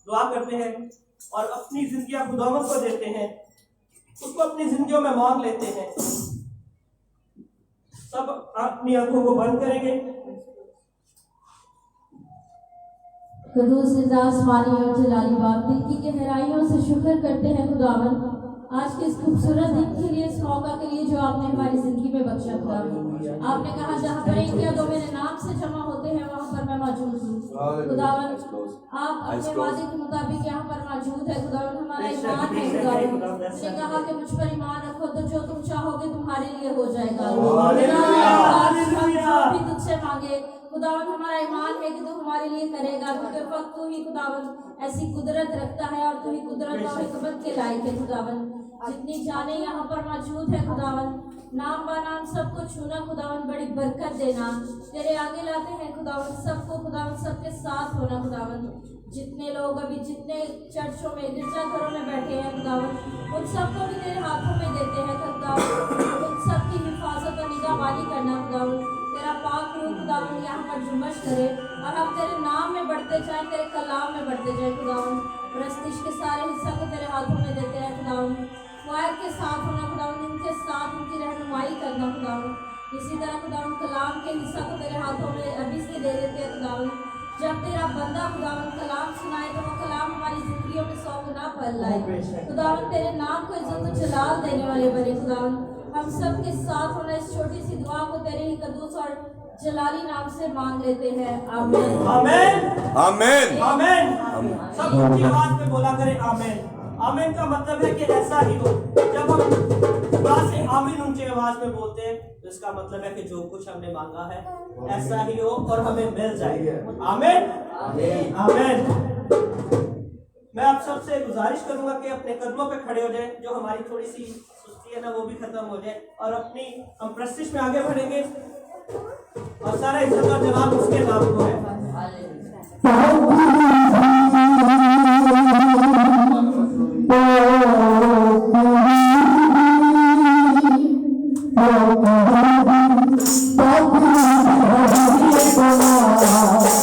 दुआ करते हैं और अपनी जिंदगियां खुदावंद को देते हैं, उसको अपनी जिंदगियों में मांग लेते हैं। सब अपनी आंखों को बंद करेंगे। कदूस आसमानी और जलाली बाप, दिल की गहराइयों से शुक्र करते हैं खुदावंद आज के इस खूबसूरत दिन के लिए, इस मौका के लिए जो आपने हमारी जिंदगी में बख्शा। खुदावंद आपने कहा जहाँ पर एक या दो मेरे नाम से जमा होते हैं वहाँ पर मैं मौजूद हूँ। खुदावंद आप अपने वादे के मुताबिक यहाँ पर मौजूद है। खुदावंद हमारा ईमान है। खुदावंद ने कहा कि मुझ पर ईमान रखो तो जो तुम चाहोगे तुम्हारे लिए हो जाएगा। भी तुझसे मांगे खुदावंद हमारा ईमान है कि तू हमारे लिए करेगा, क्योंकि वक्त तू ही खुदावंद ऐसी कुदरत रखता है और तू ही कुदरत और हिकमत के लायक है। खुदावंद जितनी जाने यहाँ पर मौजूद है खुदावंद, नाम बानाम सबको छूना खुदावंद, बड़ी बरकत देना तेरे आगे लाते हैं खुदावंद। सबको खुदावंद सबके साथ होना खुदावंद। जितने लोग अभी जितने चर्चों में गिरजाघरों में बैठे हैं खुदावंद, उन सबको भी तेरे हाथों में देते हैं खुदावंद। उन सबकी हिफाजत और निगहबानी करना खुदावंद। तेरा पाक रूह खुदावंद यहाँ पर जुम्मश करे और हम तेरे नाम में बढ़ते जाएं, तेरे कलाम में बढ़ते जाएं खुदावंद। प्रस्तिश के सारे हिस्सा को तेरे हाथों में देते हैं खुदावंद। वायर के साथ होना खुदावंद, इनके साथ उनकी रहनुमाई करना खुदावंद। इसी तरह खुदावंद कलाम के हिस्सा को तेरे हाथों में अभी से दे देते हैं खुदावंद। जब तेरा बंदा खुदावंद कलाम सुनाए तो वो कलाम हमारी जिंदगियों में 100 गुना फल लाए खुदावंद। तेरे नाम को इज्जत और जलाल देने वाले बने खुदावंद। हम सब के साथ होना इस छोटी सी दुआ को तेरे ही कदूस और जलाली नाम से मांग लेते हैं। आमीन आमीन आमीन आमीन। सब ऊंची आवाज में बोला करें आमीन। आमीन का मतलब है कि ऐसा ही हो। जब हम दुआ से आमीन ऊंची आवाज में बोलते हैं तो इसका मतलब है कि जो कुछ हमने मांगा है ऐसा ही हो और हमें मिल जाए। आमीन आमीन। मैं आप सबसे गुजारिश करूंगा कि अपने कदमों पे खड़े हो जाएं, जो हमारी थोड़ी सी सुस्ती है ना वो भी खत्म हो जाए और अपनी हम प्रस्तिश में आगे बढ़ेंगे और सारा इज्जत और जलाल उसके नाम को है। Oh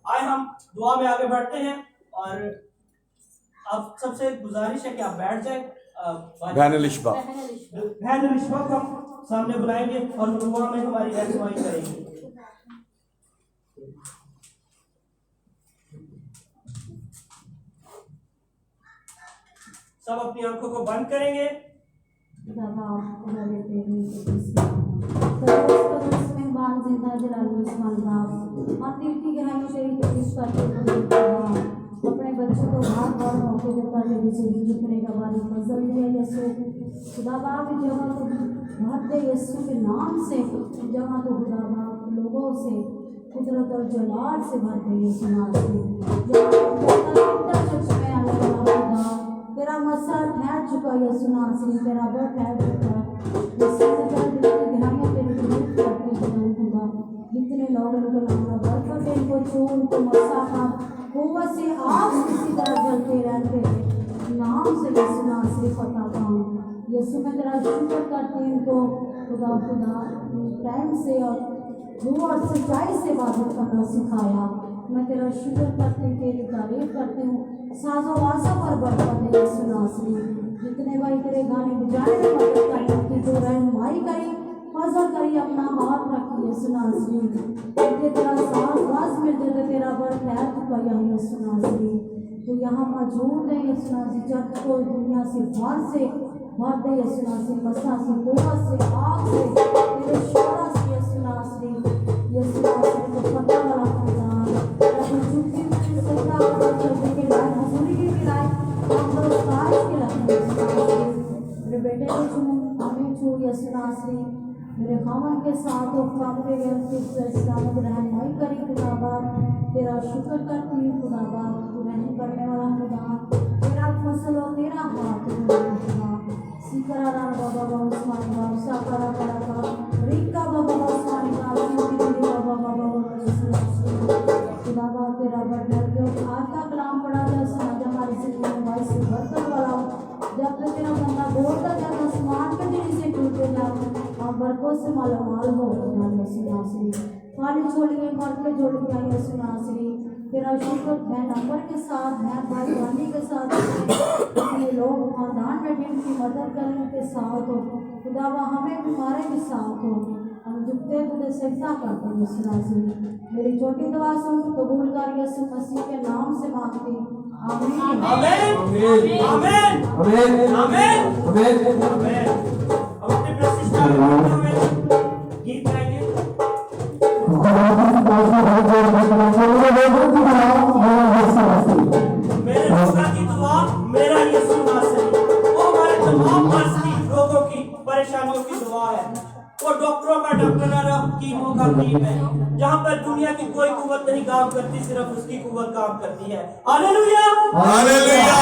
आए हम दुआ में आगे बढ़ते हैं और अब सबसे गुजारिश है कि आप बैठ जाए। बहन लिशबा बहन लिशबा को हम सामने बुलाएंगे और दुआ में हमारी रहनुमाई करेंगे। सब अपनी आंखों को बंद करेंगे। अपने बच्चों को बार बार मौके देता है जिसे झुकने का बारी फजल दिया यीशु खुदा बाप जहाँ तो भरते यीशु के नाम से जहाँ तो खुदा बाप लोगों से कुदरत और जलाल से भरते यीशु नाम से तेरा मसा ठहर चुका यीशु नाम से तेरा बड़ ठहर चुका जितने लोग उनको नाम बरकत इनको छू उनको मसा का कुव्वत से आग किसी तरह जलते रहते नाम से यीशु नाम से पता पाऊँ यीशु मैं तेरा शुक्र करती हूँ इनको खुदा खुदा टाइम से और झूठ और सच्चाई से इबादत करना सिखाया। मैं तेरा शुक्र करती हूँ तेरी तारीफ करती हूँ साजो वासा पर बरकत है यीशु नाम से जितने भाई तेरे गाने बजाने में मदद करें उनकी जो रहनुमाई करी फजल करी अपना हाथ रखी यीशु नाम से तेरा साथ राज मिल जाए तेरा बड़ खैर चुका यीशु नाम से तो यहाँ मौजूद है यीशु नाम से चर्च को दुनिया से बाहर से भर दे यीशु नाम से मसा से कुव्वत से आग से तेरे शोरा से यीशु नाम से तो पता वाला खुदा अपनी झुकी हुई सत्ता पर चलने के लायक हजूरी के लायक हम लोग काज के रखते मेरे बेटे को छू हमें छू यीशु नाम से मेरे खामन के साथ और कामरे इस्लाम रहनुमाई करी खुदा बाप तेरा शुक्र करती हूँ खुदा बाप तू रहम करने वाला खुदा तेरा फसल हो तेरा हाथ खुदा सीकरा रा बाबा बाबा उस्मानी बाबा साकरा करा का रिक्का बाबा उस्मानी बाबा बाबा खुदा बाप तेरा बड़ा जो आज का कलाम पढ़ा जाए समाज हमारी जिंदगी में भाई से बरकत वाला जब तक तेरा बंदा बोलता जब आसमान के दिन से टूटे जाए बरकों से मालामाल हो यीशु नासरी खाली झोलियाँ भर के झोलियाँ यीशु नासरी तेरा शुक्र मैं नंबर के साथ मैं भाई वानी के साथ अपने लोग खानदान में भी उनकी मदद करने के साथ हो खुदावा हमें भी हमारे भी साथ हो हम झुकते खुदे सजदा करते यीशु नासरी मेरी छोटी दुआ सुन कबूल कर यीशु मसीह के नाम से मांगती आमीन आमीन आमीन आमीन आमीन आमीन। गीत गाएंगे मेरे खुदा की दुआ मेरा यीशु नासरी वो हमारे तमाम रोगों की परेशानियों की दुआ है। वो डॉक्टरों का डॉक्टर है, हकीमों का हकीम है। जहाँ पर दुनिया की कोई कुव्वत नहीं काम करती, सिर्फ उसकी कुव्वत काम करती है। Hallelujah hallelujah.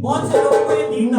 बहुत से लोगों को ये दीन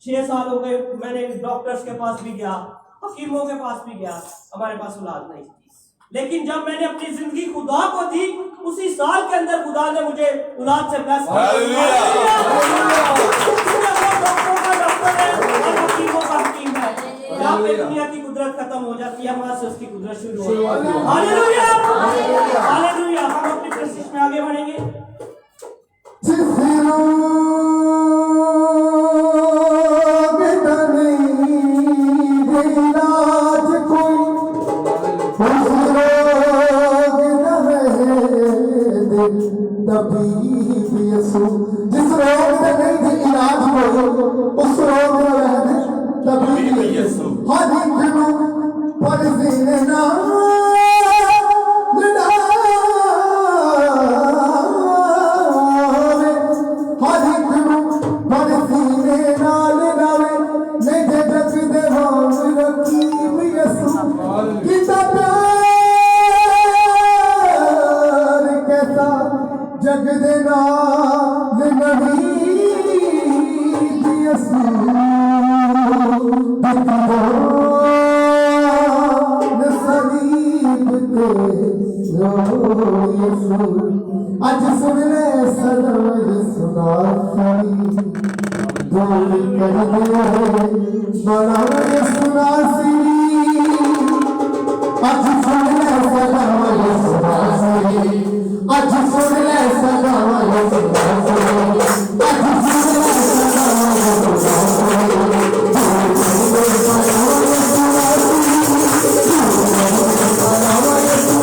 6 साल हो गए, मैंने डॉक्टर्स के पास भी गया, हकीमों के पास भी गया, हमारे पास औलाद नहीं थी। लेकिन जब मैंने अपनी जिंदगी खुदा को दी, उसी साल के अंदर खुदा ने मुझे औलाद से ब्लेस किया। यहाँ पे दुनिया की कुदरत खत्म हो जाती है, वहां से उसकी कुदरत शुरू होती है। Hallelujah, hallelujah. हम अपनी प्रशिश में आगे बढ़ेंगे। जिस रोग से नहीं थी इलाज को, उस रोग में तबीब यीशु। हर एक पर जीने ना जग देना आज सुन ले सदर सुना बड़ा सुना सी आज सुन ले सदर सुना सी आज सुन ले सदर सुना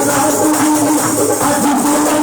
सी आज सुन ले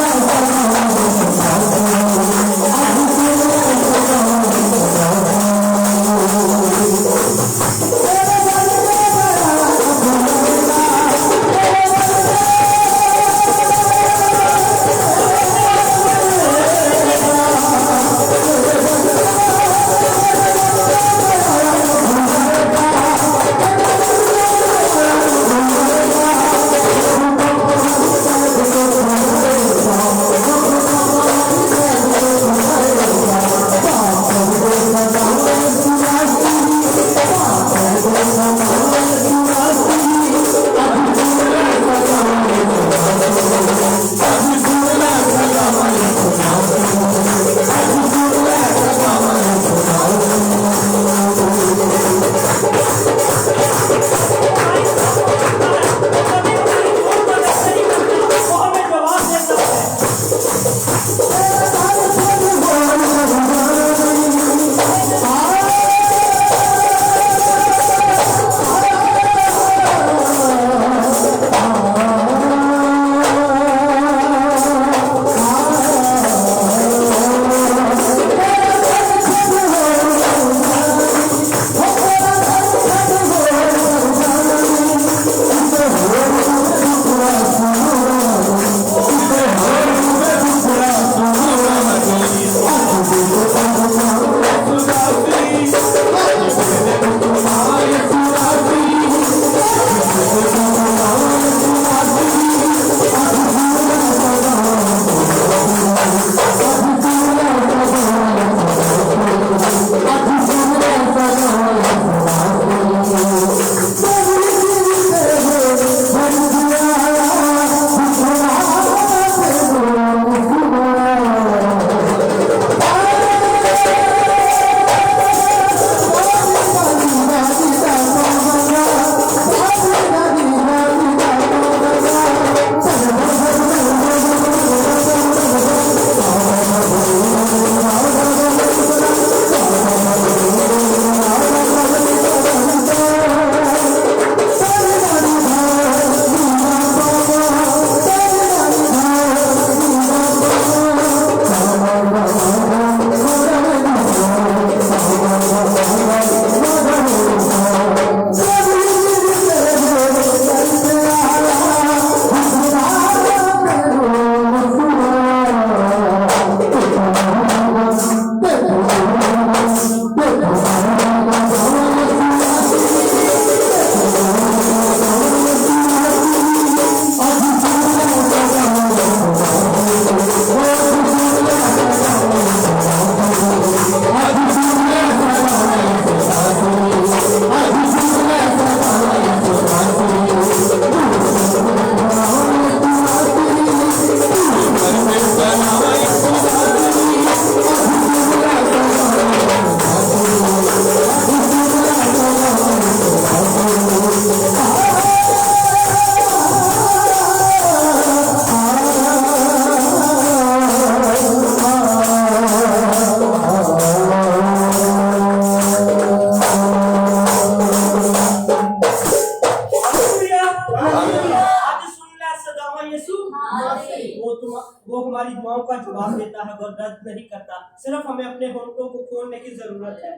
हमारी दुआओं का जवाब देता है, वो रद्द नहीं करता। सिर्फ हमें अपने होठों को खोलने की जरूरत है।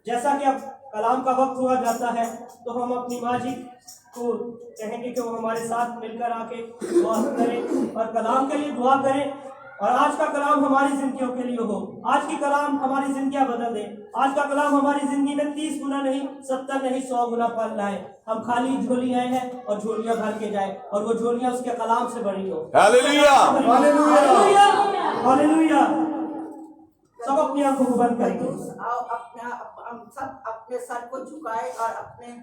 जैसा कि अब कलाम का वक्त हुआ जाता है, तो हम अपनी माँ जी को कहेंगे कि वो हमारे साथ मिलकर आके दुआ करें और कलाम के लिए दुआ करें, और आज का कलाम हमारी जिंदगियों के लिए हो। आज की कलाम हमारी जिंदगियां बदल दे। आज का कलाम हमारी जिंदगी में 30 गुना नहीं, 70 नहीं, 100 गुना फल लाए। हम खाली झोली आए हैं और झोलियां भर के जाए, और वो झोलियां उसके कलाम से बड़ी हो। Hallelujah, hallelujah, hallelujah. सब अपनी आंखों को बंद करेंगे। हम सब अपने सर को झुकाए और अपने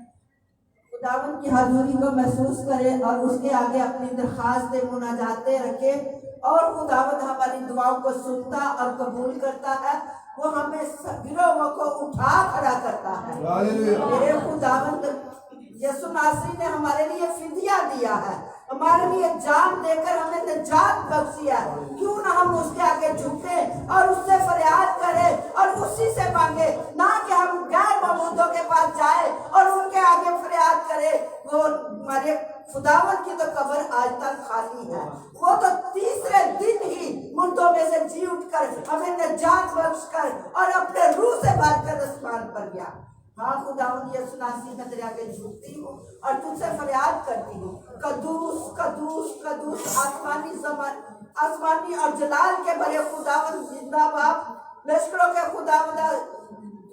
खुदावन की हाज़ुरी को महसूस करें और उसके आगे अपनी दरखास्तें मुनाजातें रखें, और खुदावन हमारी दुआओं को सुनता और कबूल करता है। वो हमें गिरोह को उठा खड़ा करता है। मेरे खुदावन यीशु नासरी ने हमारे लिए फिदिया दिया है, हमारे लिए जान देकर हमें निजात बख्शी है। क्यों ना हम उसके आगे झुके और उससे फरियाद करें और उसी से मांगे, ना कि हम गैर मौजूदों के पास जाए और उनके आगे फरियाद करें। वो हमारे खुदावन की तो कब्र आज तक खाली है। वो तो तीसरे दिन ही मुर्दों में से जी उठकर हमें निजात बख्श कर और अपने रूह से भरकर आसमान पर गया। हाँ खुदावन यीशु नासरी में तेरे आगे झुकती हूँ और तुझसे फरियाद करती हूँ, कदूस कदूस कदूस आसमानी और जलाल के बड़े खुदावन जिंदाबाद लश्करों के खुदावन।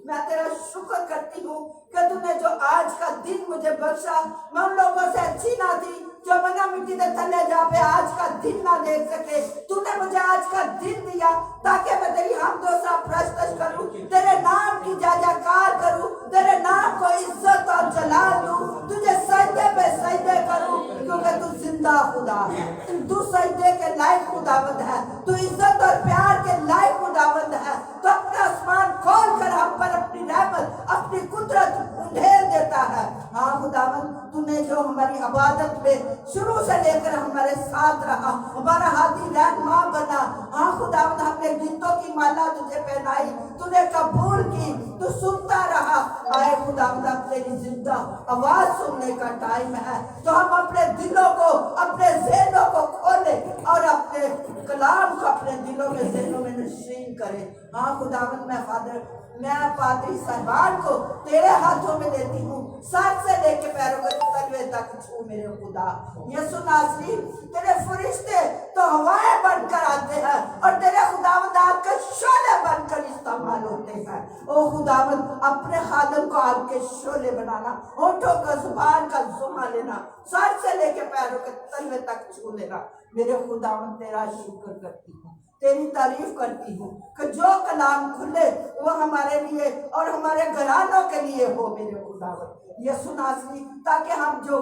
मैं तेरा शुक्र करती हूँ कि तूने जो आज का दिन मुझे बख्शा। मैं उन लोगों से अच्छी ना थी जो मना मिट्टी के थले जा पे आज का दिन ना देख सके। तूने मुझे आज का दिन दिया ताकि मैं तेरी हमदोसा प्रस्तुत करूं, तेरे नाम की जयजयकार करूं, तेरे नाम को इज्जत और जलाल दूं, तुझे सजदे पे सजदे करूं, क्योंकि तू जिंदा खुदा है। तू सजदे के लायक खुदावंद है, तू इज्जत और प्यार के लायक खुदावंद है। तो अपना आसमान खोल कर हम पर अपनी रहमत अपनी कुदरत ढेर देता है। हाँ खुदावंद, तूने जो हमारी इबादत में शुरू से लेकर हमारे साथ रहा, हमारा हाथी रहनुमा बना। हाँ खुदावंद, हमने गीतों की माला तुझे पहनाई, तूने कबूल की, तू सुनता रहा। आए खुदावंद, अब तेरी जिंदा आवाज सुनने का टाइम है, तो हम अपने दिलों को अपने ज़हनों को खोले और अपने कलाम को अपने दिलों में ज़हनों में नशीन करें। हाँ खुदावंद, मैं पादरी साहिबान को तेरे हाथों में देती हूँ, सर से लेके पैरों के तलवे तक छू मेरे खुदा। यीशु नासरी, तेरे फरिश्ते तो हवाएं बनकर आते हैं और तेरे खुदावंद आग के शोले बनकर इस्तेमाल होते हैं। ओ खुदावंद, अपने खादम को आग के शोले बनाना, होठों का जुबान का जुमा लेना, सर से लेके पैरों के तलवे तक छू लेना। मेरे खुदावंद, तेरा शुक्र करती हूँ, तेरी तारीफ करती हूँ कि जो कलाम खुले वो हमारे लिए और हमारे घरानों के लिए हो मेरे खुदावंद यीशु नासरी, ताकि हम जो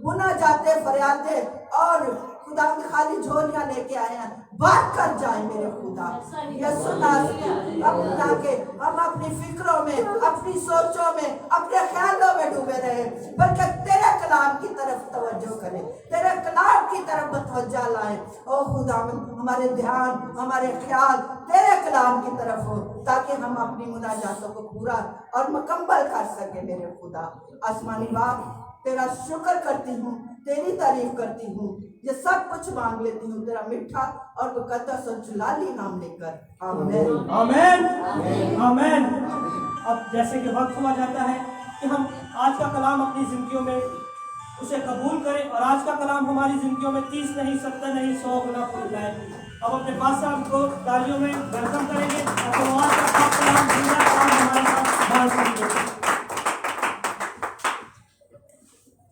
बुना जाते फरियादे और खुदावंद खाली झोलियां लेके आए हैं बात कर जाए मेरे खुदा यीशु नासरी। अब ताकि हम अपनी फिक्रों में, अपनी सोचों में, अपने ख्यालों में डूबे रहे, बल्कि तेरे कलाम की तरफ तवज्जो करें, तेरे कलाम की तरफ तवज्जो लाएं। ओ खुदावंद, हमारे ध्यान, हमारे ख्याल तेरे कलाम की तरफ हो, ताकि हम अपनी मुनाजातों को पूरा और मुकम्मल कर सके मेरे खुदा। आसमानी बाप, तेरा शुक्र करती हूँ, तेरी तारीफ करती हूँ, ये सब कुछ मांग लेती हूँ तेरा मीठा और मुकद्दस और जलाली नाम लेकर, आमीन आमीन आमीन। अब जैसे कि वक्त हुआ जाता है कि हम आज का कलाम अपनी जिंदगियों में उसे कबूल करें, और आज का कलाम हमारी जिंदगियों में 30 नहीं, 70 नहीं, 100 गुना फल लाए। अब अपने पास साहब को तालियों में वेलकम करेंगे और तो आज का कलाम जिंदा कलाम हमारे साथ बाहर करेंगे।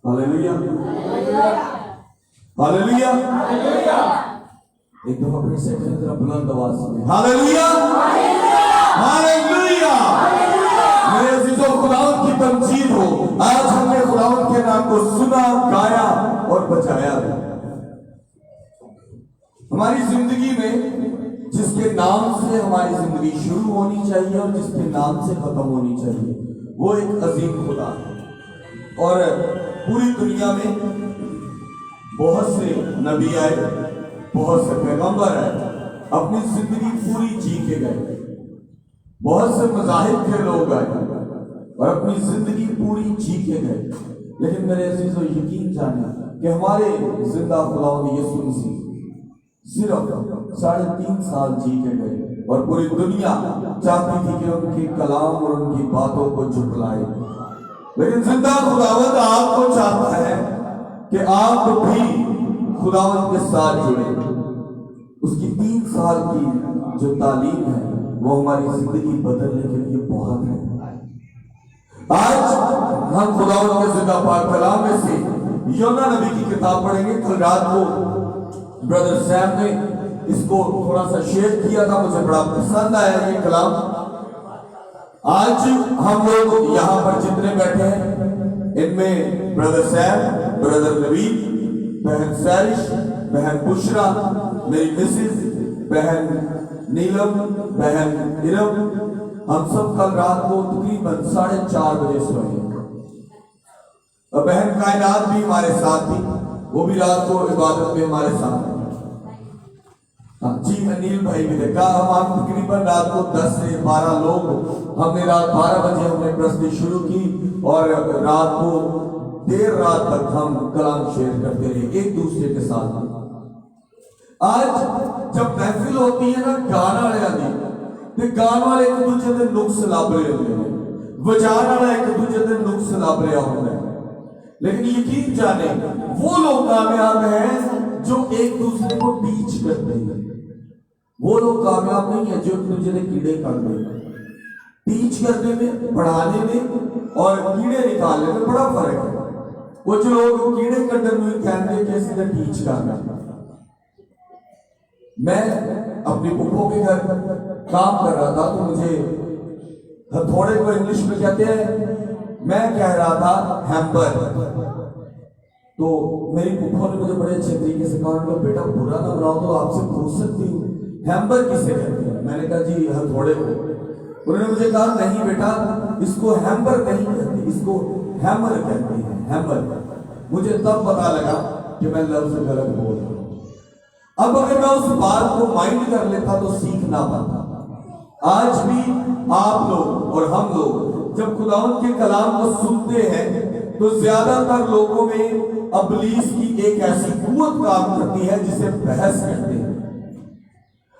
Hallelujah, hallelujah. एक दफा फिर से जरा बुलंद आवाज में हालेलुया, हालेलुया। मेरे अजीजों, खुदावंद की तमजीद हो। आज हमने खुदावंद के नाम को सुना, गाया और बचाया। हमारी जिंदगी में जिसके नाम से हमारी जिंदगी शुरू होनी चाहिए और जिसके नाम से खत्म होनी चाहिए, वो एक अजीम खुदा है। और पूरी दुनिया में बहुत से नबी आए, बहुत से पैगंबर आए, अपनी जिंदगी पूरी जी के गए। बहुत से मज़ाहिब के लोग आए और अपनी जिंदगी पूरी जी के गए। लेकिन मेरे अजीजों, यकीन जाने कि हमारे जिंदा खुदावंद यीशु मसीह सिर्फ 3.5 साल जी के गए और पूरी दुनिया चाहती थी कि उनके कलाम और उनकी बातों को झुटलाए, लेकिन जिंदा खुदावंद आपको चाहता है कि आप भी खुदावंद के साथ जुड़े। उसकी 3 साल की जो तालीम है वो हमारी जिंदगी बदलने के लिए बहुत है। आज हम खुदावंद के जिंदा पाक कलाम में से योना नबी की किताब पढ़ेंगे। कल रात को ब्रदर सैम ने इसको थोड़ा सा शेयर किया था, मुझे बड़ा पसंद आया ये कलाम। आज हम लोग यहाँ पर जितने बैठे हैं इनमें ब्रदर सैम, ब्रदर नवीन, बहन सैरिश, बहन बुशरा, मेरी मिसेस, बहन नीलम, बहन इरम, हम सब कल रात को तकरीबन 4:30 बजे सोए। बहन कायनात भी हमारे साथ थी, वो भी रात को इबादत में हमारे साथ। जी अनिल भाई भी देखा। हम तकरीबन रात को 10 से 12 लोग, हमने रात 12 बजे हमने प्रस्तुति शुरू की और रात को देर रात तक हम कलाम शेयर करते रहे एक दूसरे के साथ। आज जब महफिल होती है ना गाना वाले आदि, तो गाना वाले एक दूसरे के नुक्स लाभ रहे होते हैं, बजाने वाला एक दूसरे के नुक्स लाभ रहा होता है, लेकिन यकीन जाने वो लोग कामयाब हैं जो एक दूसरे को टीच करते हैं। वो लोग कामयाब नहीं है जो एक दूसरे के कीड़े काटते हैं। टीच करने में, पढ़ाने में और कीड़े निकालने में बड़ा फर्क है। कुछ लोग कीड़े कटने में कहते हैं सीधा टीच करना। मैं अपनी पुप्पो के घर काम कर रहा था तो मुझे हथौड़े को इंग्लिश में कहते हैं, मैं कह रहा था हैम्बर, तो मेरी पुप्पो ने मुझे बड़े अच्छे तरीके से कहा कि बेटा बुरा ना बनाओ तो आपसे पूछ सकती हूँ हैम्बर किसे कहते हैं। मैंने कहा जी हथौड़े को। उन्होंने मुझे कहा नहीं बेटा इसको हैम्बर नहीं कहते, इसको हैमर कहते हैं, हैमर। मुझे तब पता लगा कि मैं लफ्ज गलत बोल रहा हूँ। अब अगर मैं उस बात को माइंड कर लेता तो सीख ना पाता। आज भी आप लोग और हम लोग जब खुदावंद के कलाम को सुनते हैं तो ज्यादातर लोगों में अबलीस की एक ऐसी कुव्वत काम करती है जिसे बहस कहते हैं।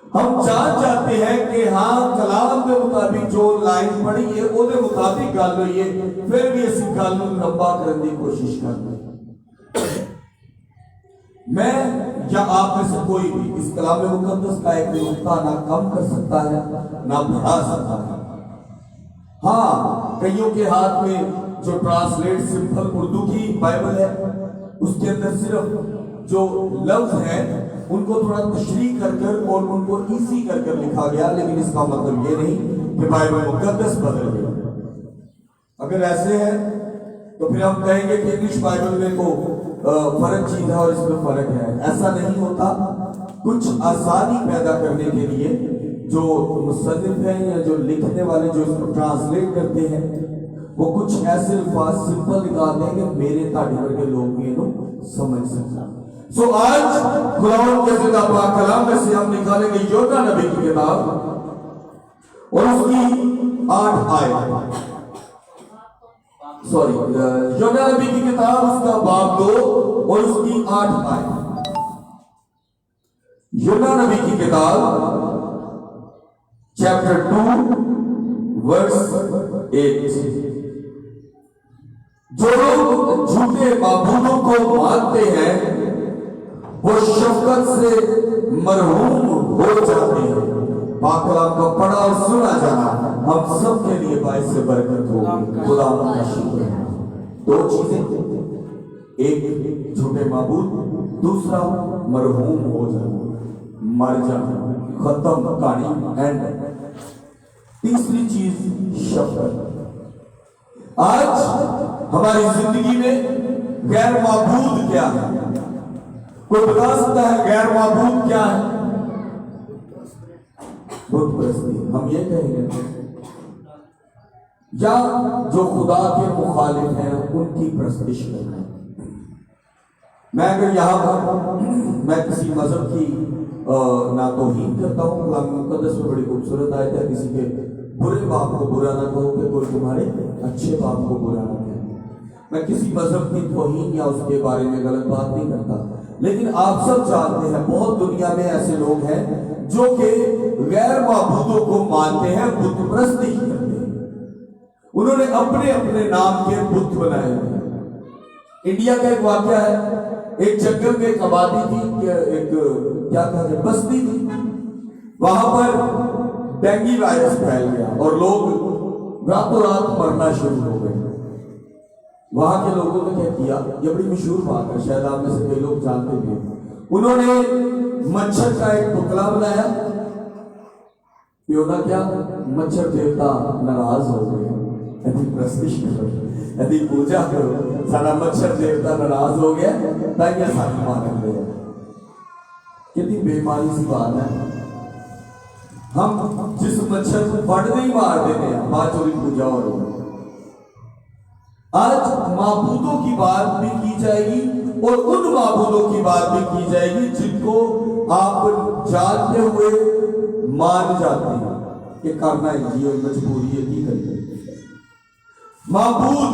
हम जान जाते हैं कि हाँ कलाम के मुताबिक जो लाइन पढ़ी है उसके मुताबिक गल हुई है, फिर भी ऐसी गल लंबा करने की कोशिश करते हैं। मैं या आप में से कोई भी इस कलाम मुकद्दस का एक नुक्ता ना कम कर सकता है ना बढ़ा सकता है। हाँ, कईयों के हाथ में जो ट्रांसलेट सिंपल उर्दू की बाइबल है उसके अंदर सिर्फ जो लफ्ज हैं उनको थोड़ा तशरीह कर और उनको इजी कर लिखा गया, लेकिन इसका मतलब ये नहीं कि बाइबल मुकद्दस बदल गया। अगर ऐसे है तो फिर हम कहेंगे कि इंग्लिश बाइबल में को फर्क चीज है और इसमें फर्क है। ऐसा नहीं होता। कुछ आसानी पैदा करने के लिए जो मुसन्निफ हैं या जो लिखने वाले जो इसको ट्रांसलेट करते हैं वो कुछ ऐसे अल्फाज सिंपल निकालते हैं कि मेरे ताड़ी वर्गे लोग भी इन्हों समझ सकते। सो आज खुदावंद के ज़िंदा पाक कलाम में से हम निकालेंगे योना नबी की किताब और उसकी 8 आयत। सॉरी, योना नबी की किताब उसका बाब 2 और उसकी 8 आयत। योना नबी की किताब चैप्टर 2 वर्स 8। जो लोग झूठे माबूदों को मानते हैं वो शफकत से मरहूम हो जाते हैं। पाक कलाम का पढ़ा और सुना जाना हम सब के लिए बाइस से बरकत हो। खुदा का शुक्र है। 2 चीजें, एक झूठे माबूद, दूसरा मरहूम हो जाना, मर जाना, खत्म कहानी एंड। तीसरी चीज शफकत। आज हमारी जिंदगी में गैर माबूद क्या है? कोई बता सकता है गैर माबूद क्या है? बुत परस्ती हम ये कहेंगे, या जो खुदा के मुखालिफ हैं उनकी परस्तिश करना। मैं अगर यहाँ पर मैं किसी मजहब की ना तौहीन करता हूँ, कलाम मुकद्दस में बड़ी खूबसूरत आयत है, किसी के बुरे बाप को बुरा ना कहो कि कोई तुम्हारे अच्छे बाप को बुरा ना कहे। मैं किसी मजहब की तौहीन या उसके बारे में गलत बात नहीं करता, लेकिन आप सब जानते हैं बहुत दुनिया में ऐसे लोग हैं जो कि गैर माबूदों को मानते हैं, बुत परस्ती करते हैं। उन्होंने अपने अपने नाम के बुत बनाए हुए हैं। इंडिया का एक वाक्य है, एक जंगल में एक आबादी थी, एक क्या कहते हैं बस्ती थी, वहां पर डेंगू वायरस फैल गया और लोग रातों रात मरना शुरू हो गए। वहां के लोगों ने क्या किया, ये बड़ी मशहूर बात है, शायद आप में से कई लोग जानते भी हैं। उन्होंने मच्छर का एक पुतला बनाया। होगा क्या, मच्छर देवता नाराज हो गए, यदि प्रस्तिश करो, यदि पूजा करो, सारा मच्छर देवता नाराज हो गया, ताकि साथ मार दिया। कितनी बेमानी सी बात है। हम जिस मच्छर को फट नहीं मार देते हैं, बाद चोरी पूजा हो रही है। आज माबूदों की बात भी की जाएगी और उन माबूदों की बात भी की जाएगी जिनको आप जानते हुए मान जाते हैं कि करना है, ये मजबूरी है की करिए। माबूद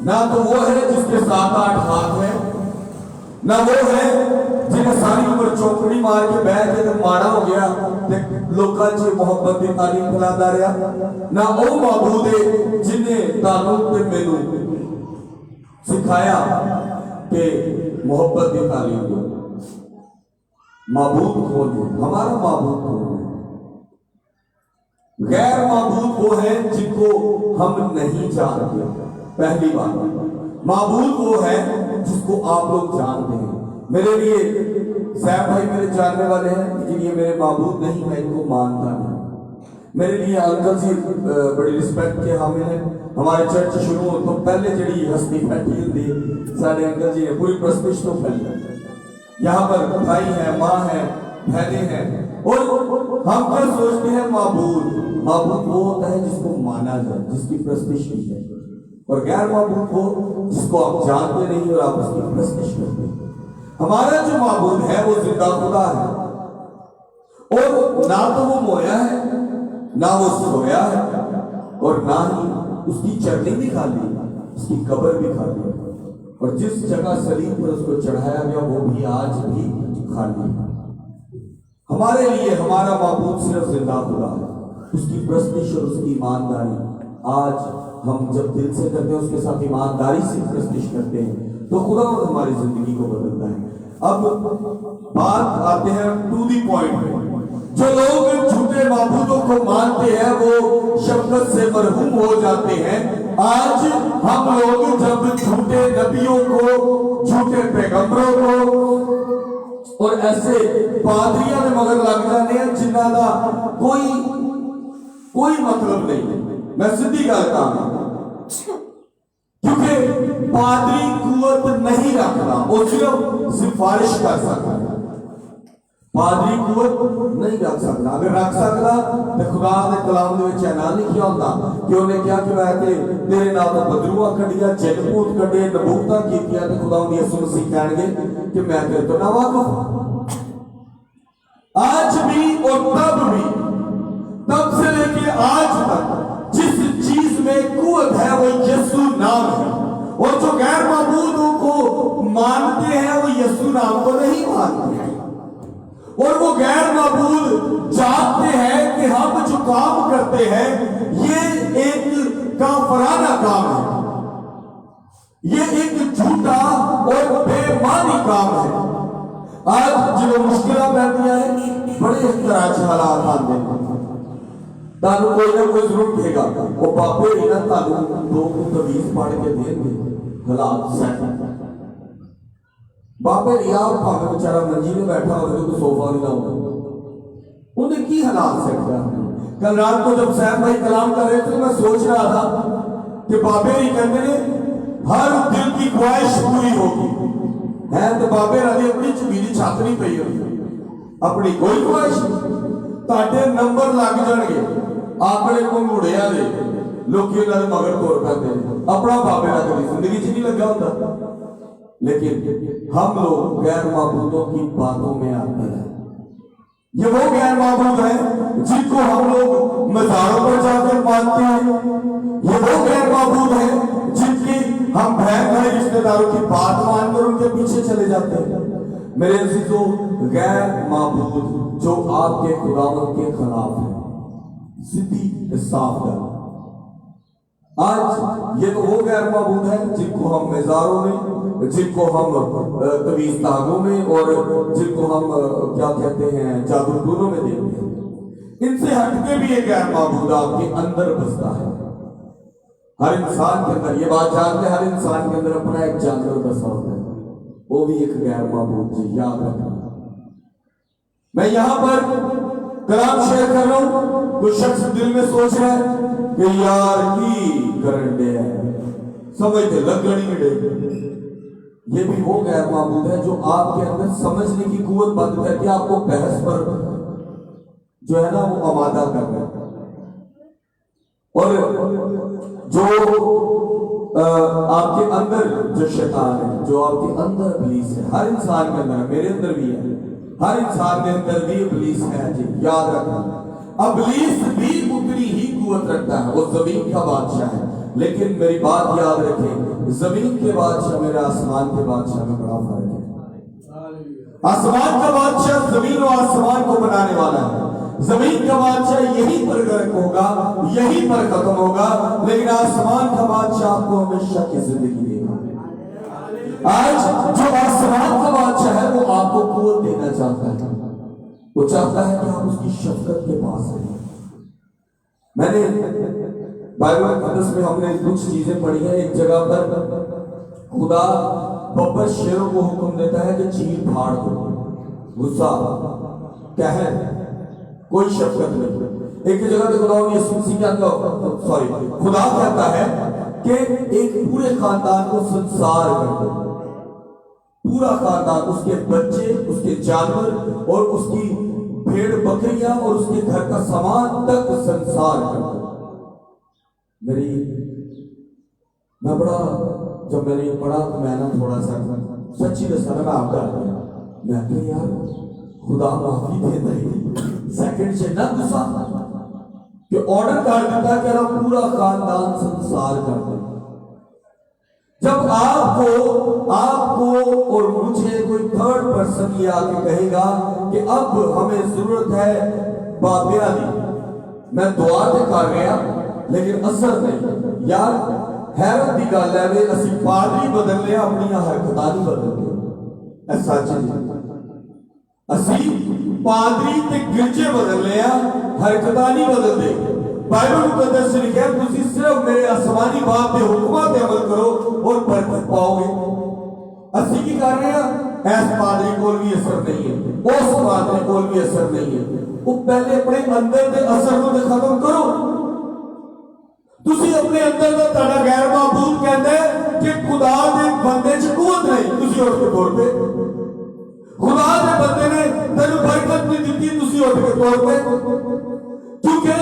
ना तो वो है जिसके 7-8 हाथ है, ना वो है जिन्हें सारी उम्र चौकड़ी मार के बह के माड़ा हो गया लोकां च मोहब्बत की तालीम फैलाता रहा, ना वो माबूद है जिन्हें तानू ते मैनू सिखाया कि मोहब्बत की तालीम दो। माबूद कौन है? हमारा माबूद कौन है? गैर माबूद वो है जिनको हम नहीं जानते। पहली बात, माबूद वो है जिसको आप लोग जानते हैं। मेरे लिए सैफ भाई मेरे जानने वाले हैं, लेकिन ये मेरे माबूद नहीं, मैं इनको मानता नहीं। मेरे लिए अंकल जी बड़ी रिस्पेक्ट के हामिल हैं। हमारे चर्च शुरू हो तो पहले जड़ी हस्ती बैठी होती सारे अंकल जी है, पूरी प्रस्तिश तो फैल। यहाँ पर भाई है, माँ है, बहनें हैं, और हम क्या सोचते हैं माबूद। माबूद वो होता है जिसको माना जाए, जिसकी प्रस्तिश की जाए, और गैर माबूद वो जिसको आप जानते नहीं और आप उसकी प्रस्तिश करते हैं। हमारा जो माबूद है वो जिंदा खुदा है, और ना तो वो मोया है, ना वो सोया है, और ना ही उसकी चरनी भी खाली, उसकी कब्र भी खाली, और जिस जगह सलीब पर उसको चढ़ाया गया वो भी आज भी खाली है। हमारे लिए हमारा माबूद सिर्फ जिंदा खुदा है, उसकी प्रस्तिश और उसकी ईमानदारी आज हम जब दिल से करते हैं, उसके साथ ईमानदारी से प्रस्तिश करते हैं, तो खुदा हमारी जिंदगी को बदलता है। अब बात आते हैं टू दी पॉइंट। जो लोग झूठे माबूदों को मानते हैं वो शफकत से मरहूम हो जाते हैं। आज हम लोग जब झूठे नबियों को, झूठे पैगंबरों को और ऐसे पादरियों में मगर लग जाते हैं जिन्हों का कोई मतलब नहीं। मैं सीधी गल कहां, क्योंकि पादरी कुवत नहीं रखता, वो सिर्फ सिफारिश कर सकता है। पादरी कुवत नहीं रख सकता। अगर रख सकता तो खुदा के कलाम में ना लिखिया होता कि उन्हें क्या कि मैं तेरे नाल तो बदरूआ कढ़िया, जिन-भूत कढ़े, नबूवतां कीतियां, ते खुदा दी यसू मसीह कहणगे कि मैं तेरे तो ना वाकिफ। आज भी और तब से लेके आज तक जिस चीज में कुवत है वो यीशु नाम है, और जो गैर माबूदों को मानते हैं वो यीशु नाम को नहीं मानते हैं, और वो गैर माबूद जानते हैं कि हम जो काम करते हैं ये एक काफराना काम है, ये एक झूठा और बेईमानी काम है। आज जो मुश्किलें पैदा है, बड़े तरह के हालात आते हैं, तानू कोई ना कोई जरूर कहेगा, वो पापे ही ना तानू दो तवीज पढ़ के देंगे, हालात सेट। बापे रिया भावे बेचारा मंजी में बैठा हो तो सोफा नहीं लाऊंगा, उन्हें की हालात सेट कर। कल रात को जब सैफ भाई कलाम कर रहे थे तो मैं सोच रहा था कि बाबे ही कहते ने हर दिल की ख्वाहिश पूरी होगी है, तो बाबे राजी अपनी जमीनी छात नहीं पई होगी, अपनी कोई ख्वाहिश ताटे नंबर लग जाएंगे आंकड़े को मुड़िया दे लोग मगर तोड़ पाते अपना बाबे का कभी जिंदगी च नहीं लगा होता। लेकिन हम लोग गैर माबूदों की बातों में आते हैं। ये वो गैर माबूद है जिनको हम लोग मज़ारों पर जाकर मानते हैं। ये वो गैर माबूद है जिनकी हम बहन भाई रिश्तेदारों की बात मानकर उनके पीछे चले जाते हैं। मेरे अजीजों, गैर माबूद जो आपके खुदावंद के खिलाफ है, सीधी साफ कर। आज ये तो वो गैर माबूद है जिनको हम मेजारों में, जिनको हम तवीज तागों में और जिनको हम क्या कहते हैं जादूटूनों में देखते हैं, इनसे हटके भी ये गैर माबूद आपके अंदर बसता है। हर इंसान के अंदर, ये बात जानते हैं, हर इंसान के अंदर अपना एक जानवर बसा होता है, वो भी एक गैर माबूद जी, याद रखना। मैं यहां पर कलाम शेयर कर रहा हूं, कुछ शख्स दिल में सोच रहा है कि यार की करन दे है, समझते लगनी डे। ये भी वो गैर माबूद है जो आपके अंदर समझने की कुवत बंद करके आपको बहस पर जो है ना वो आमादा कर रहा है। और जो आपके अंदर जो शैतान है, जो आपके अंदर इब्लीस है, हर इंसान के अंदर, मेरे अंदर भी है, हर इंसान के अंदर भी इब्लीस है जी, याद रखना। इब्लीस भी उतनी ही कुवत रखता है, वो जमीन का बादशाह है, लेकिन मेरी बात याद रखें, जमीन के बादशाह मेरे आसमान के बादशाह में बड़ा फर्क है। आसमान का बादशाह जमीन और आसमान को बनाने वाला है, जमीन का बादशाह यहीं पर गर्क होगा, यहीं पर खत्म होगा, लेकिन आसमान का बादशाह आपको हमेशा की जिंदगी देगा। आज जो आसमान का बादशाह है वो आपको कुवत देना चाहता है, वो चाहता है कि आप उसकी शफकत के पास रहें। मैंने बाइबल मुकद्दस में हमने कुछ चीजें पढ़ी हैं। एक जगह पर खुदा बब्बर शेरों को हुक्म देता है कि चीर फाड़ दो, गुस्सा, कहर, कोई शफकत नहीं। एक जगह पे खुदा कहता है कि एक पूरे खानदान को संसार कर दो, पूरा खानदान, उसके बच्चे, उसके जानवर और उसकी भेड़ बकरियां और उसके घर का सामान तक संसार कर दो। मैं बड़ा, जब मैंने ये पढ़ा तो मैं ना थोड़ा सा सच्ची दसा मैं आपका मैं तो यार खुदा माफी देता ही सेकंड से ना गुस्सा कि ऑर्डर कर देता कि पूरा खानदान संसार कर दे। जब आपको और मुझे कोई थर्ड पर्सन ये आके कहेगा कि अब हमें जरूरत है बाबिया दी, मैं दुआ तो कर रहा लेकिन असर नहीं। यार हैरत की गल है वे असी पादरी बदल लिया, अपनी हरकतां नहीं बदलते। सच है, असी पादरी ते गिरजे बदल लिया, हरकतां नहीं बदलते। बाइबल मुकद्दस में लिखा है तुसी सिर्फ मेरे आसमानी बाप के हुक्मां ते अमल करो और बरकत पाओगे। असी की कर रहे हैं, ऐस पादरी को भी असर नहीं है, उस पादरी को भी असर नहीं है। वो पहले अपने अंदर के असर को खत्म करो। तुसी अपने अंदर का ताड़ा गैर माबूद कहता है कि खुदा दे बंदे च कुवत नहीं, तुसी उठ के तौर पे खुदा दे बंदे ने तेनु बरकत नहीं दी, तुसी उठ के तौर पे, क्योंकि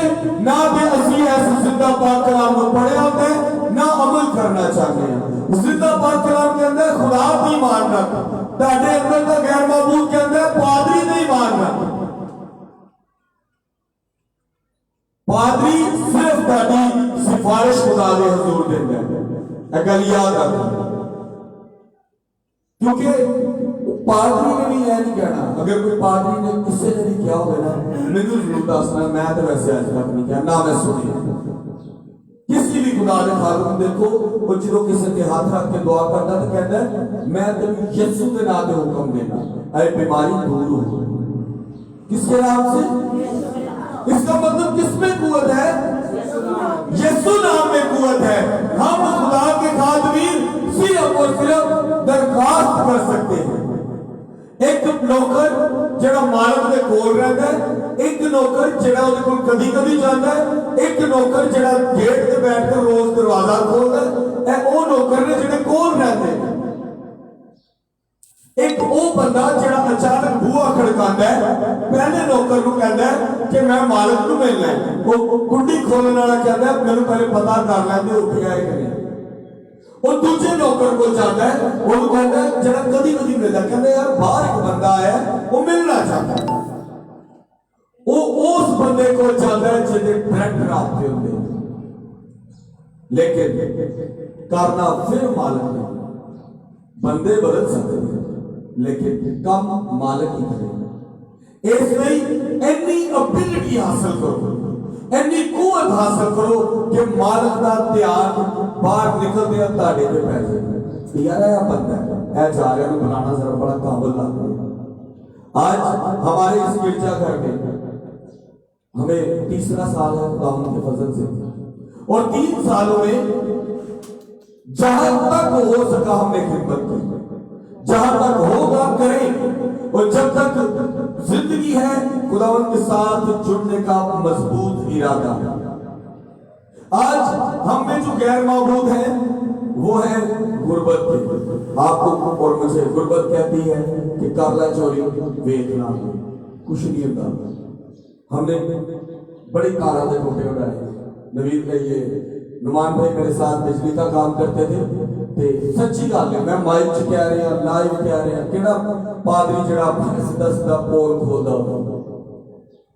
ना भी असी ऐसे जिंदा पाक कलाम को पढ़े होते हैं ना अमल करना चाहते हैं। जिंदा पाक कलाम के अंदर खुदा नहीं मानना, ताड़े अंदर का गैर माबूद के अंदर पादरी नहीं मानना। पादरी सिर्फ ताड़ी सिफारिश खुदा दे हुजूर देंदा है, गल याद रखना। क्योंकि पादरी ने भी यह नहीं कहना, अगर कोई पादरी ने किसी ने भी क्या होगा ना मैंने जरूर दसना, मैं तो वैसे आज तक नहीं किया ना मैं सुनी किसी भी खुदा ने खातम। देखो वो जो किसी के हाथ रख के दुआ करता तो कहता है मैं तेन यीशु के नाम पे हुक्म देना ऐ बीमारी दूर हो, किसके नाम से? इसका मतलब किसमें कुवत है? यीशु नाम में कुवत है। हम खुदा के खादमीर सिर्फ और सिर्फ दरखास्त कर सकते हैं। एक नौकर जेड़ा मालिक दे कोल रहता है, एक नौकर जेड़ा उहदे कोल कदी कदी जाता है, एक नौकर जेड़ा गेट ते बैठ कर रोज दरवाजा खोलता है। ए ओ नौकर ने जेड़े कोल रहते हैं। एक वो बंदा जेड़ा अचानक बूहा खड़कांदा है, पहले नौकर को कहता है कि मैं मालिक को मिलना है। वो कुंडी खोलने वाला कहता है मैंने पहले पता कर लेंदे उठिया है कि नहीं। और दूसरे नौकर को जाता है, वो कहता है जेड़ा कदी कदी मिलता है, कहता है यार बाहर एक बंदा आया वो मिलना चाहता है। वो उस बंदे को जाता है जिहदे डायरेक्ट रास्ते होंदे, लेकिन करना फिर मालिक ने। बंदे बदल सकते हैं लेकिन कम मालक ही करेगा। इसलिए इन्नी एबिलिटी हासिल करो, इन्नी कुवत हासिल करो कि मालक का ध्यान बाहर निकलते हैं ताड़े पे पै जाए। यार यह बंदा है जा रहा है बनाना जरा बड़ा काबुल लगता है। आज हमारे इस गिरजाघर में हमें तीसरा साल है खुदावंद के फजल से, और 3 सालों में जहां तक हो सका हमने खिदमत की, जहां तक होगा करें, और जब तक जिंदगी है खुदावंद के साथ जुड़ने का मजबूत इरादा है। आज हम में जो गैर मौजूद है वो है गुर्बत के। आपको और मुझे गुर्बत कहती है कि करला चोरी वेचना कुछ नहीं होता। हमने बड़े कारा के टोटे उड़ाए। नवीन कहिए नुमान भाई मेरे साथ बिजली का काम करते थे, ते सच्ची गल है, मैं माइक च कह रहे हैं, लाइव कह रहे हैं, किड़ा पादरी जड़ा सीधा सीधा पोल खोलता होता।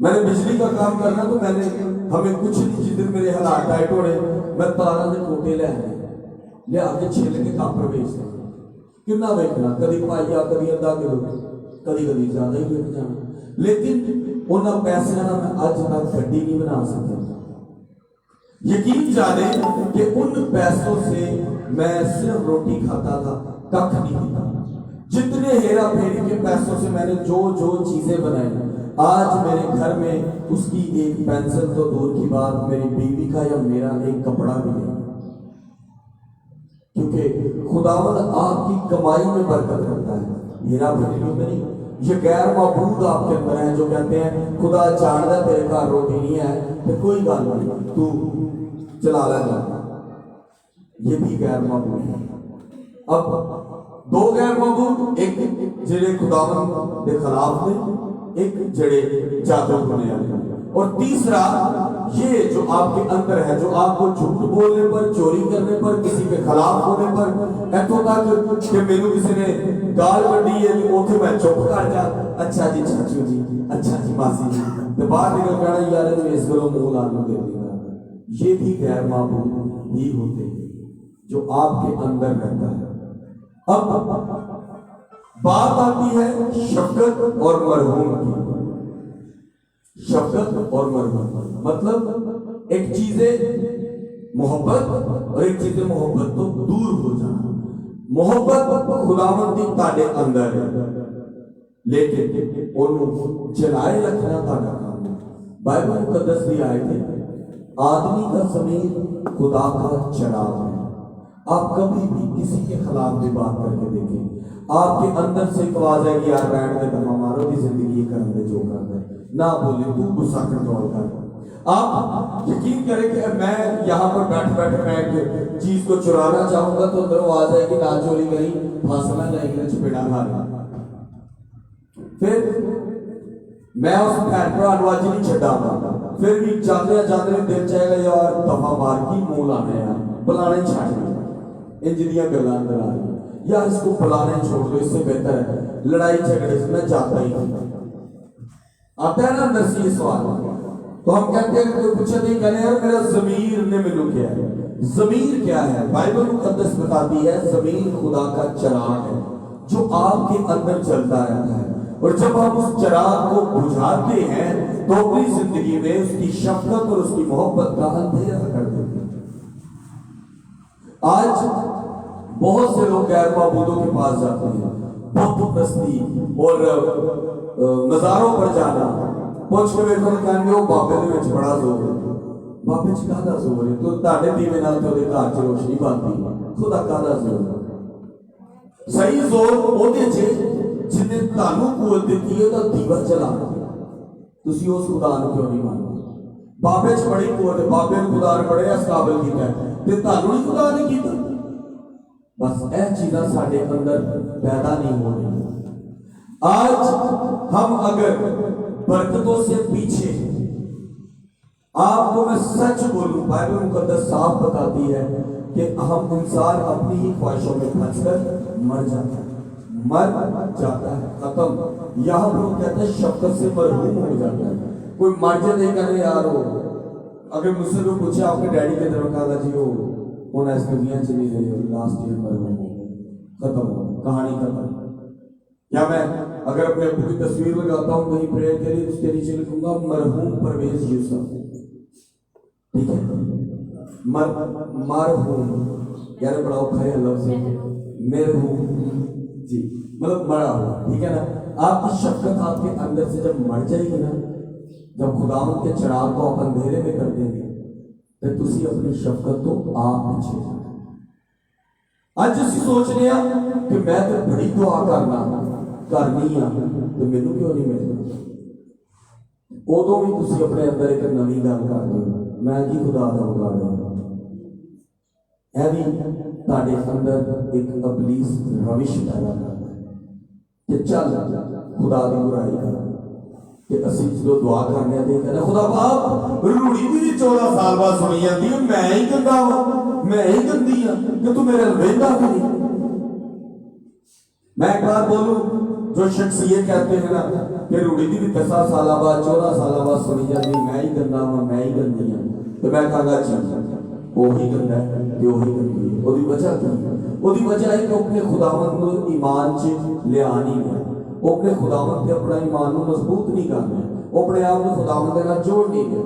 मैंने बिजली का काम करना तो मैंने हमें कुछ नहीं, जिस मेरे हालात टाइट हो रहे मैं तारा के टोटे ले आके छिल के कापर बेचना, कितना वेखना, कभी पाइया कभी अद्धा किलो, कभी कभी ज्यादा ही बेच जाना। लेकिन उन्होंने पैसे ना मैं अज तक गड्डी नहीं बना सका। यकीन जाने कि उन पैसों से मैं सिर्फ रोटी खाता था, कख नहीं खाता। जितने हेरा फेरी के पैसों से मैंने जो जो चीजें बनाई, आज मेरे घर में उसकी एक पेंसिल तो दूर की बात, मेरी बीवी का या मेरा एक कपड़ा भी नहीं। क्योंकि खुदावंद आपकी कमाई में बरकत करता है, हेरा फेरी में नहीं। ये गैर मौजूद आपके अंदर है जो कहते हैं खुदा जानता तेरे घर रोटी नहीं है तो कोई गल नहीं, तू चला लेगा। ये भी गैर मौजूद है। अब 2 गैर मौजूद, एक जेड़े खुदावंद के खिलाफ ने, एक जेड़े जादू होने वाले, और तीसरा ये जो आपके अंदर है, जो आपको झूठ बोलने पर, चोरी करने पर, किसी के खिलाफ होने पर, इतों तक कि मैनू किसी ने गाल कढ़ी है उसे मैं चुप कर जा, अच्छा जी चाचू जी, अच्छा जी मासी जी, तो बाहर निकल कहना यार इस गलों मुंह लाने दे देगा। ये भी गैर मामूल ही होते हैं जो आपके अंदर रहता है। अब बात आती है शफकत और मरहूम की। शफकत और मरहूम मतलब एक चीजें मोहब्बत और एक चीजें मोहब्बत तो दूर हो जाना। मोहब्बत खुदावंद दी ताड़े अंदर है, लेकिन ओनू जलाए रखना ताड़ा काम है। बाइबल मुकद्दस दी आयत है, आदमी का ज़मीर खुदा का चराग है। आप कभी भी किसी के खिलाफ भी बात करके देखें, आपके अंदर से एक आवाज है कि यार बैठ के दफा मारो की जिंदगी कर दे जो कर दे, ना बोले तू गुस्सा कंट्रोल कर। आप यकीन करें कि मैं यहाँ पर बैठ बैठे मैं एक चीज को चुराना चाहूंगा तो अंदर आवाज है कि ना चोरी करी, फांसला जाएगी, चपेड़ा खा रहा। फिर मैं उस भैन भरा आज नहीं छड़ागा, फिर भी जाते जाते दिल चाहेगा यार दफा मार की मुंह लाने यार बुलाने छाड़ इंज दियां गल्लां अंदर आ रही यार, इसको बुलाने छोड़ दो, इससे बेहतर है लड़ाई झगड़े से मैं जाता ही नहीं। आता है ना अंदर से ये सवाल, तो हम कहते हैं कोई पूछे नहीं, कहने यार मेरा ज़मीर ने मैनू क्या है। ज़मीर क्या है? बाइबल मुकद्दस बताती है ज़मीर खुदा का चराग है जो आपके अंदर चलता रहता है, और जब हम उस चराग को बुझाते हैं तो अपनी जिंदगी में उसकी शफकत और उसकी मोहब्बत का अंधेरा कर देते हैं। आज बहुत से लोग गैर माबूदों के पास जाते हैं, बुत प्रस्ती और मज़ारों पर जाना, पुछ के वेखो कहणगे वो बाबे दे विच बड़ा जोर है। बाबे च काहदा जोर है? तो तुहाडे दीवे नाल ते ओहदे घर च रोशनी बनदी, खुदा काहदा जोर है? सही जोर ओहदे च जिन्हें तानू कुवत दी है तो दीवा चला, तुसी उस खुदा नूं क्यों नहीं मानते? बाबे च बड़ी कुवत है, बाबे ने खुदा ने बड़े इस काबिल कीता है ते तानू नहीं खुदा ने कीता। बस यह चीज़ां साडे अंदर पैदा नहीं हो रही। आज हम अगर बरकतों से पीछे, आपको मैं सच बोलूं, बाइबल मुकद्दस साफ बताती है कि हम इंसान अपनी ही ख्वाहिशों में फंसकर मर जाता है, खत्म। यहाँ पर कहते हैं शफकत से मरहूम हो जाता है। कोई मर जाए कहते यार हो, अगर मुझसे लोग पूछे आपके डैडी के तरफ कहा जी हो उन्हें इस दुनिया चली गई, लास्ट ईयर मरहूम हो गए, खत्म हो, कहानी खत्म। या मैं अगर अपने अब्बू की तस्वीर लगाता हूँ कहीं प्रेयर के लिए, उसके नीचे लिखूंगा मरहूम परवेज यूसुफ, ठीक है। मरहूम यानी बड़ा औखा है लफ्ज़, मरहूम जी मतलब मरा हुआ, ठीक है ना। आपकी शफकत आपके अंदर से जब मर जाएगी ना, जब खुदावंद के चिराग को आप अंधेरे में कर देंगे, तो तुसी अपनी शफकत तो आप पीछे अज असीं सोच रहे हैं कि मैं तो बड़ी दुआ करनी तो मैनू क्यों नहीं मिलता। उदों भी तुसी अपने अंदर एक नवी गल करते हो, मैं की खुदा दा उगाड़िया। यह भी तुहाडे अंदर एक अबलीस रविश पैदा करता है कि चल खुदा की बुराई कर, कि असीं जो दुआ करने ते कहना खुदा बाप रूड़ी भी 14 साल बाद सुनी जाती है, मैं ही गंदा वा, मैं ही गंदी हाँ कि तू मेरे वेंदा भी नहीं। मैं एक बार बोलूं, जो शख्स ये कहते हैं ना कि रूड़ी भी 10 साल बाद 14 साल बाद सुनी जाती मैं ही गंदा हाँ, मैं ही गंदी हाँ, तो मैं कहूँगा जी वही गंदा है कि वही गंदी है। ओदी वजह की ओदी वजह है कि अपने खुदावंद को ईमान च लिया नहीं गया, वो अपने खुदावंद से अपना ईमान को मजबूत नहीं करना, वो अपने आप को खुदावंद के साथ जोड़ नहीं गया।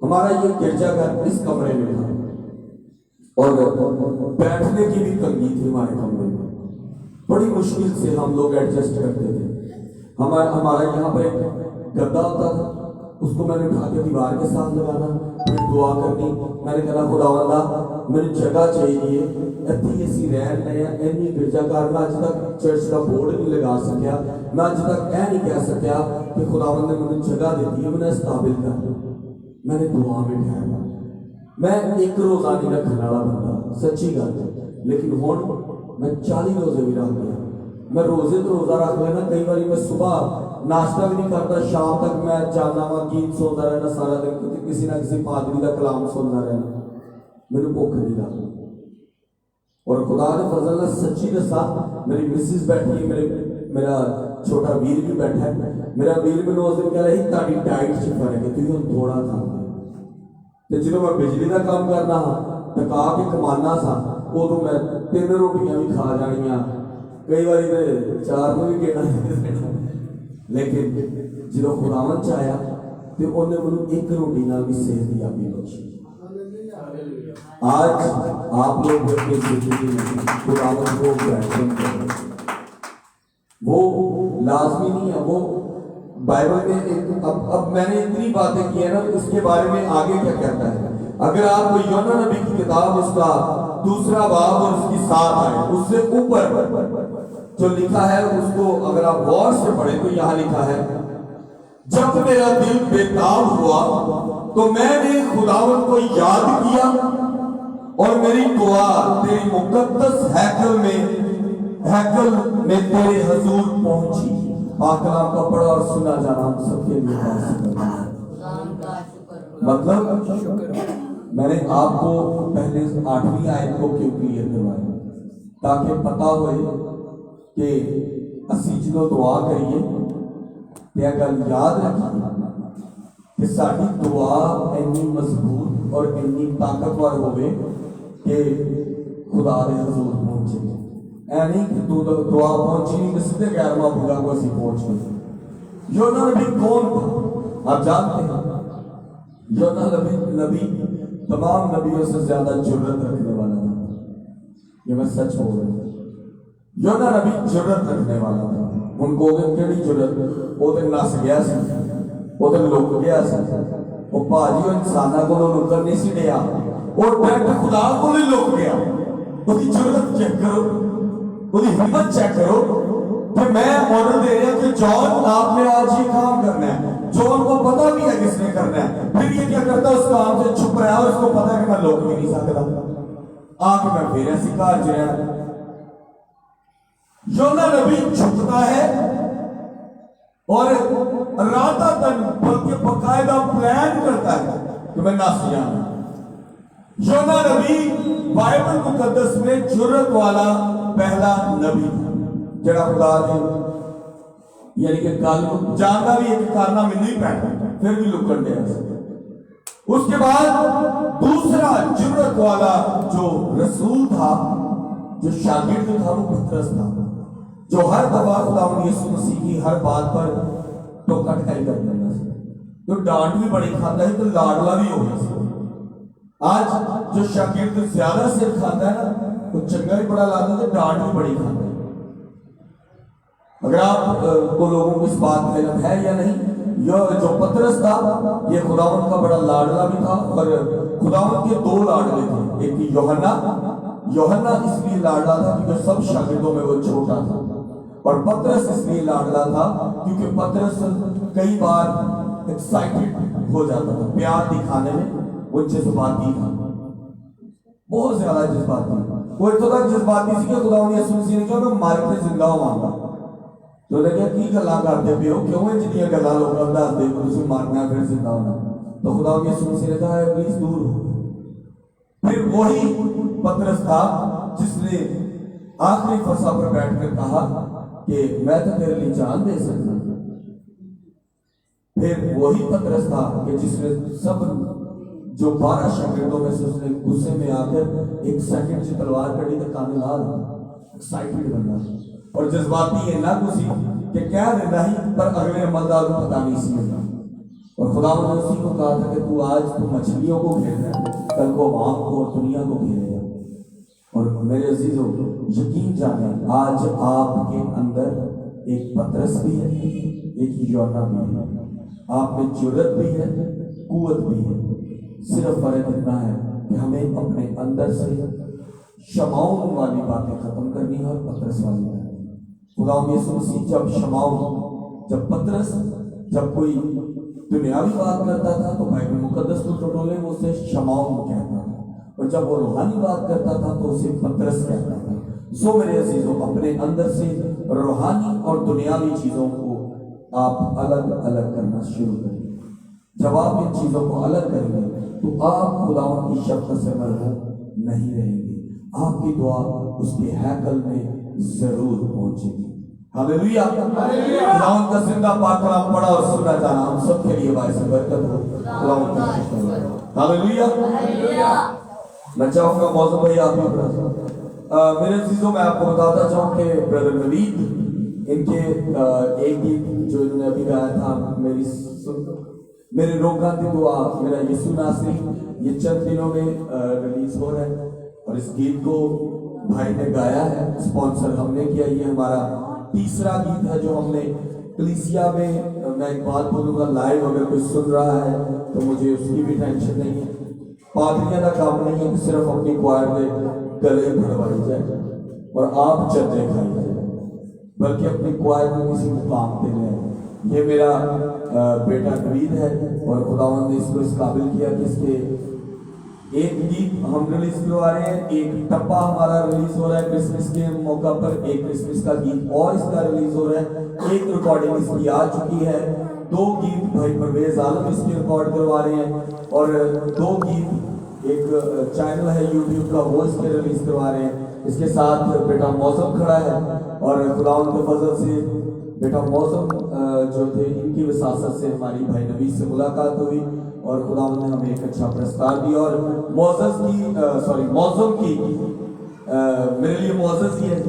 हमारा ये गिरजाघर इस कमरे में था और बैठने की भी तंगी थी हमारे कमरे में, बड़ी मुश्किल से हम लोग एडजस्ट करते थे। हमारा यहाँ पर एक गद्दा होता था, उसको मैंने उठा के दीवार के साथ लगाना, फिर दुआ करनी। मैंने कहा खुदावंदा मेरी जगह चाहिए, इतनी असी रहन रहे हैं इन्नी गिरजाघर में अज तक चर्च का बोर्ड नहीं लगा सकिया, मैं अज तक यह नहीं कह सकिया कि खुदावंद ने मुझे जगह दी है, मैंने इस काबिल कर। मैंने दुआ में ठहरा, मैं एक रोजा नहीं रखने वाला बंदा, सच्ची गल है, लेकिन हुण मैं 40 रोजे भी रख गया। मैं रोजे तो रोजा रख लेना, कई बार मैं सुबह नाश्ता भी नहीं करता, शाम तक मैं जाना वा गीत सुनता रहना सारा दिन, क्योंकि किसी ना किसी पादरी का कलाम सुनना रहना, मेरे भुख नहीं लगती। और खुदा ने फजल ने सच्ची दसा, मेरी मिसिस बैठी है, मेरा छोटा वीर भी बैठा है। मेरा वीर मैंने उस दिन कह रहा है ताड़ी डाइट च फर्क है, तुम थोड़ा खाते तो जो मैं बिजली का काम करना हाँ टका के कमाना सा, उदों मैं 3 रोटियां भी खा जानिया, कई बार 4 में भी कहना, लेकिन जो खुदावंद च आया तो उन्हें मैंने 1 रोटी नाल भी सेहत याबी बख्शी। आज आप लोग अपनी जिंदगी में खुदावंद को ग्रहण करें, वो लाजमी नहीं है। वो बाइबल में एक अब मैंने इतनी बातें की है ना, तो उसके बारे में आगे क्या कहता है। अगर आप यूहन्ना नबी की किताब उसका 2 बाब और उसकी 7 आए, उससे ऊपर जो लिखा है उसको अगर आप गौर से पढ़े तो यहाँ लिखा है, जब मेरा दिल बेताब हुआ तो मैंने खुदावंद को याद किया और मेरी दुआ तेरी मुकद्दस हैकल में तेरे हजूर पहुंची। पाक कलाम का पढ़ा और सुना जाना हम सबके लिए मतलब मैंने आपको पहले 8वीं आयत को क्यों क्लियर करवाया, ताकि पता हो कि असी जो दुआ करिए तो गल याद रखिए कि साडी दुआ इन्नी मजबूत और इन्नी ताकतवर होवे कि खुदा दे हजूर पहुंचे। ऐ नहीं कि तू दुआ पहुंची नहीं तो सीधे गैर महबूबा को असी पहुंच गए। यूहन्ना नबी कौन था आप जानते हैं? यूहन्ना नबी तमाम नबियों से ज्यादा जुर्रत रखने वाला था, ये मैं सच बोल रहा हूँ। यूहन्ना नबी जुर्रत रखने वाला था। उनको केड़ी जुर्रत, वो तो नस गया सी, वो तो लुक गया सी, वो भाजी इंसाना को लुकन नहीं सी दिया, और डायरेक्ट खुदा को ही लुक गया। उसकी जुर्रत चेक करो, उसकी हिम्मत चेक करो कि मैं ऑर्डर दे रहा कि जॉन आपने आज ये काम करना है। जॉन को पता भी है किसने करना है, फिर ये क्या करता है उस काम से छुप रहा है और उसको पता है कि मैं लुक भी नहीं सकता, आके मैं फिर ऐसी कार च रहा। यूहन्ना नबी झुकता है और रातातन बल्कि बाकायदा प्लान करता है कि मैं नस जाऊं। यूहन्ना नबी बाइबल मुकद्दस में जुर्रत वाला पहला नबी था जड़ा खुदा ने यानी कि कल जानता भी एक करना मैनू ही पैना फिर भी लुकन दिया। उसके बाद दूसरा जुर्रत वाला जो रसूल था, जो शागिर्द था, वो पतरस था। जो हर दफा खुदावंद यीशु मसीह की हर बात पर टोका टकाई कर देना, तो डांट भी बड़ी खाता है तो लाडला भी हो गया। आज जो शागिर्द ज्यादा सिर खाता है ना, तो चंगा भी बड़ा लाता है, तो डांट भी बड़ी खाता है। अगर आप को लोगों को इस बात का इल्म है या नहीं, यह जो पतरस था ये खुदावंद का बड़ा लाडला भी था, और खुदावंद के दो लाडले थे। एक यूहन्ना इसलिए लाडला था क्योंकि सब शागिर्दों में वो छोटा था, और पतरस इसलिए लाडला था क्योंकि पतरस कई बार एक्साइटेड हो जाता था, प्यार दिखाने में वो जज्बाती था, बहुत ज्यादा जज्बाती। वो इतना जज्बाती सी कि खुदावंद यीशु मसीह ने कहा मैं मार के जिंदा होवांगा। तो लगे की गल्लां करदे पे हो, क्यों इन जिन्नियां गल्लां लोकां नूं दस दे तुसीं मारना फिर जिंदा होना। तो खुदावंद यीशु मसीह ने कहा प्लीज दूर हो। फिर वही पतरस था जिसने आखिरी फरसा पर बैठकर कहा कि मैं तो तेरे लिए जान दे सकता। फिर वही पतरस था कि जिसने सब जो 12 शागिर्दों में से उसने गुस्से में आकर एक सेकंड से तलवार कड़ी तो कान ला एक्साइटेड बना और जज्बाती है ना खुशी कि क्या देना ही, पर अगले अमलदार को पता नहीं सी होता। और खुदावंद ने उसी को कहा था कि तू आज तो मछलियों को घेर रहा है, कल को आम को और दुनिया को घेरेगा। और मेरे अजीजों यकीन जाने आज आपके अंदर एक पतरस भी है, एक यूहन्ना भी है, आप में जुर्रत भी है, कुव्वत भी है। सिर्फ फर्क इतना है कि हमें अपने अंदर से शमाउन वाली बातें खत्म करनी है और पतरस वाली करनी है। खुदावंद यीशु मसीह जब पतरस जब कोई दुनियावी बात करता था तो बाइबल मुकद्दस को टटोले में उसे शमाउन कहता था, और जब वो रूहानी बात करता था तो उसे पतरस कहता था। सो मेरे अजीजों अपने अंदर से रूहानी और दुनियावी चीजों को आप अलग अलग करना शुरू करें। जब आप इन चीजों को अलग करेंगे तो आप खुदावंद की शफ़क़त से महरूम नहीं रहेंगे, आपकी दुआ उसके हैकल में जरूर पहुंचेगी। हालेलुया। खुदावंद का जिंदा पाक कलाम पढ़ा और सुना जाना हम सब के लिए बायस बरकत हो। खुदावंद का शुक्र। हालेलुया। मैं चाहूंगा मौजूद भाई आप भी पढ़ा। मेरे अजीजों मैं आपको बताता चाहूँ कि ब्रदर नवीद इनके एक गीत जो इन्होंने अभी गाया था मेरे रोका दी दुआ मेरा यीशु नासरी, ये चंद दिनों में रिलीज हो रहा है, और इस गीत को भाई ने गाया है, स्पॉन्सर हमने किया। ये हमारा तीसरा गीत है जो हमने कलीसिया में, मैं एक बात बोलूँगा, लाइव अगर कोई सुन रहा है तो मुझे उसकी भी टेंशन नहीं है। पादरियों का काम नहीं है कि सिर्फ अपनी क्वायर में गले भरवाई जाए और आप चर्चे खाई जाए, बल्कि अपनी क्वायर को किसी मुकाम पे ले। ये मेरा बेटा नवीद है और खुदावंद ने इसको इस काबिल किया कि इसके एक गीत हम रिलीज करवा रहे हैं, एक टप्पा हमारा रिलीज हो रहा है क्रिसमस के मौका पर, एक क्रिसमस का गीत और इसका रिलीज हो रहा है, एक रिकॉर्डिंग इसकी आ चुकी है, 2 गीत भाई परवेज आलम इसके रिकॉर्ड करवा रहे हैं, और 2 गीत एक चैनल है यूट्यूब का वो इसके रिलीज करवा रहे हैं। इसके साथ बेटा मौसम खड़ा है, और खुदावंद के फजल से बेटा मौसम जो थे इनकी विसासत से हमारी भाई नबी से मुलाकात हुई, और खुदावंद ने हमें एक अच्छा पुरस्कार दिया। और मौसम की मेरे लिए मौजज़ ही है,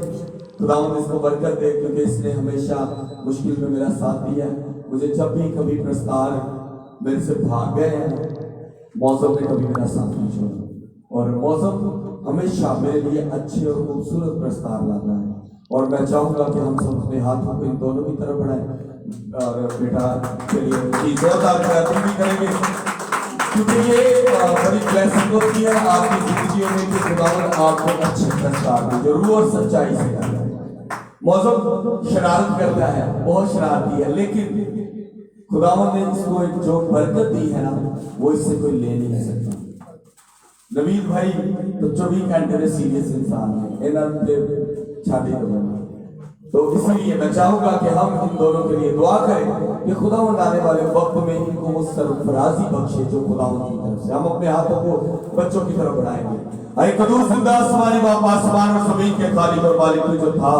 खुदावंद इसको बरकत दे, क्योंकि इसने हमेशा मुश्किल में मेरा साथ दिया। मुझे जब भी कभी पुरस्कार मेरे से भाग गए हैं, मौसम ने कभी मेरा साथ नहीं छोड़ा, और मौसम हमेशा मेरे लिए अच्छे और खूबसूरत पुरस्कार लाता है। और मैं चाहूँगा कि हम सब अपने हाथों को इन दोनों की तरफ बढ़ाएं और बेटा के लिए जोरदार तारीफ भी करेंगे, क्योंकि ये बड़ी ब्लेसिंग होती है आपकी जिंदगी में कि खुदावंद आपको अच्छे पुरस्कार दे, जो रूह और सच्चाई से करता है। मौसम शरारत करता है, बहुत शरारती है, लेकिन खुदावंद ने इसको एक जो बरकत दी है ना, वो इससे कोई ले नहीं सकता। नवीद भाई तो 24 घंटे में सीरियस इंसान है, इन्हें छाती तो इसलिए मैं चाहूंगा कि हम इन दोनों के लिए दुआ करें कि खुदावंद आने वाले वक्त में इनको वो सरफराजी बख्शे जो खुदावंद की तरफ से। हम अपने हाथों को बच्चों की तरफ बढ़ाएंगे। अरे कदूस जिंदा आसमानी बाप, आसमान और जमीन के खालिक और मालिक, तू जो था,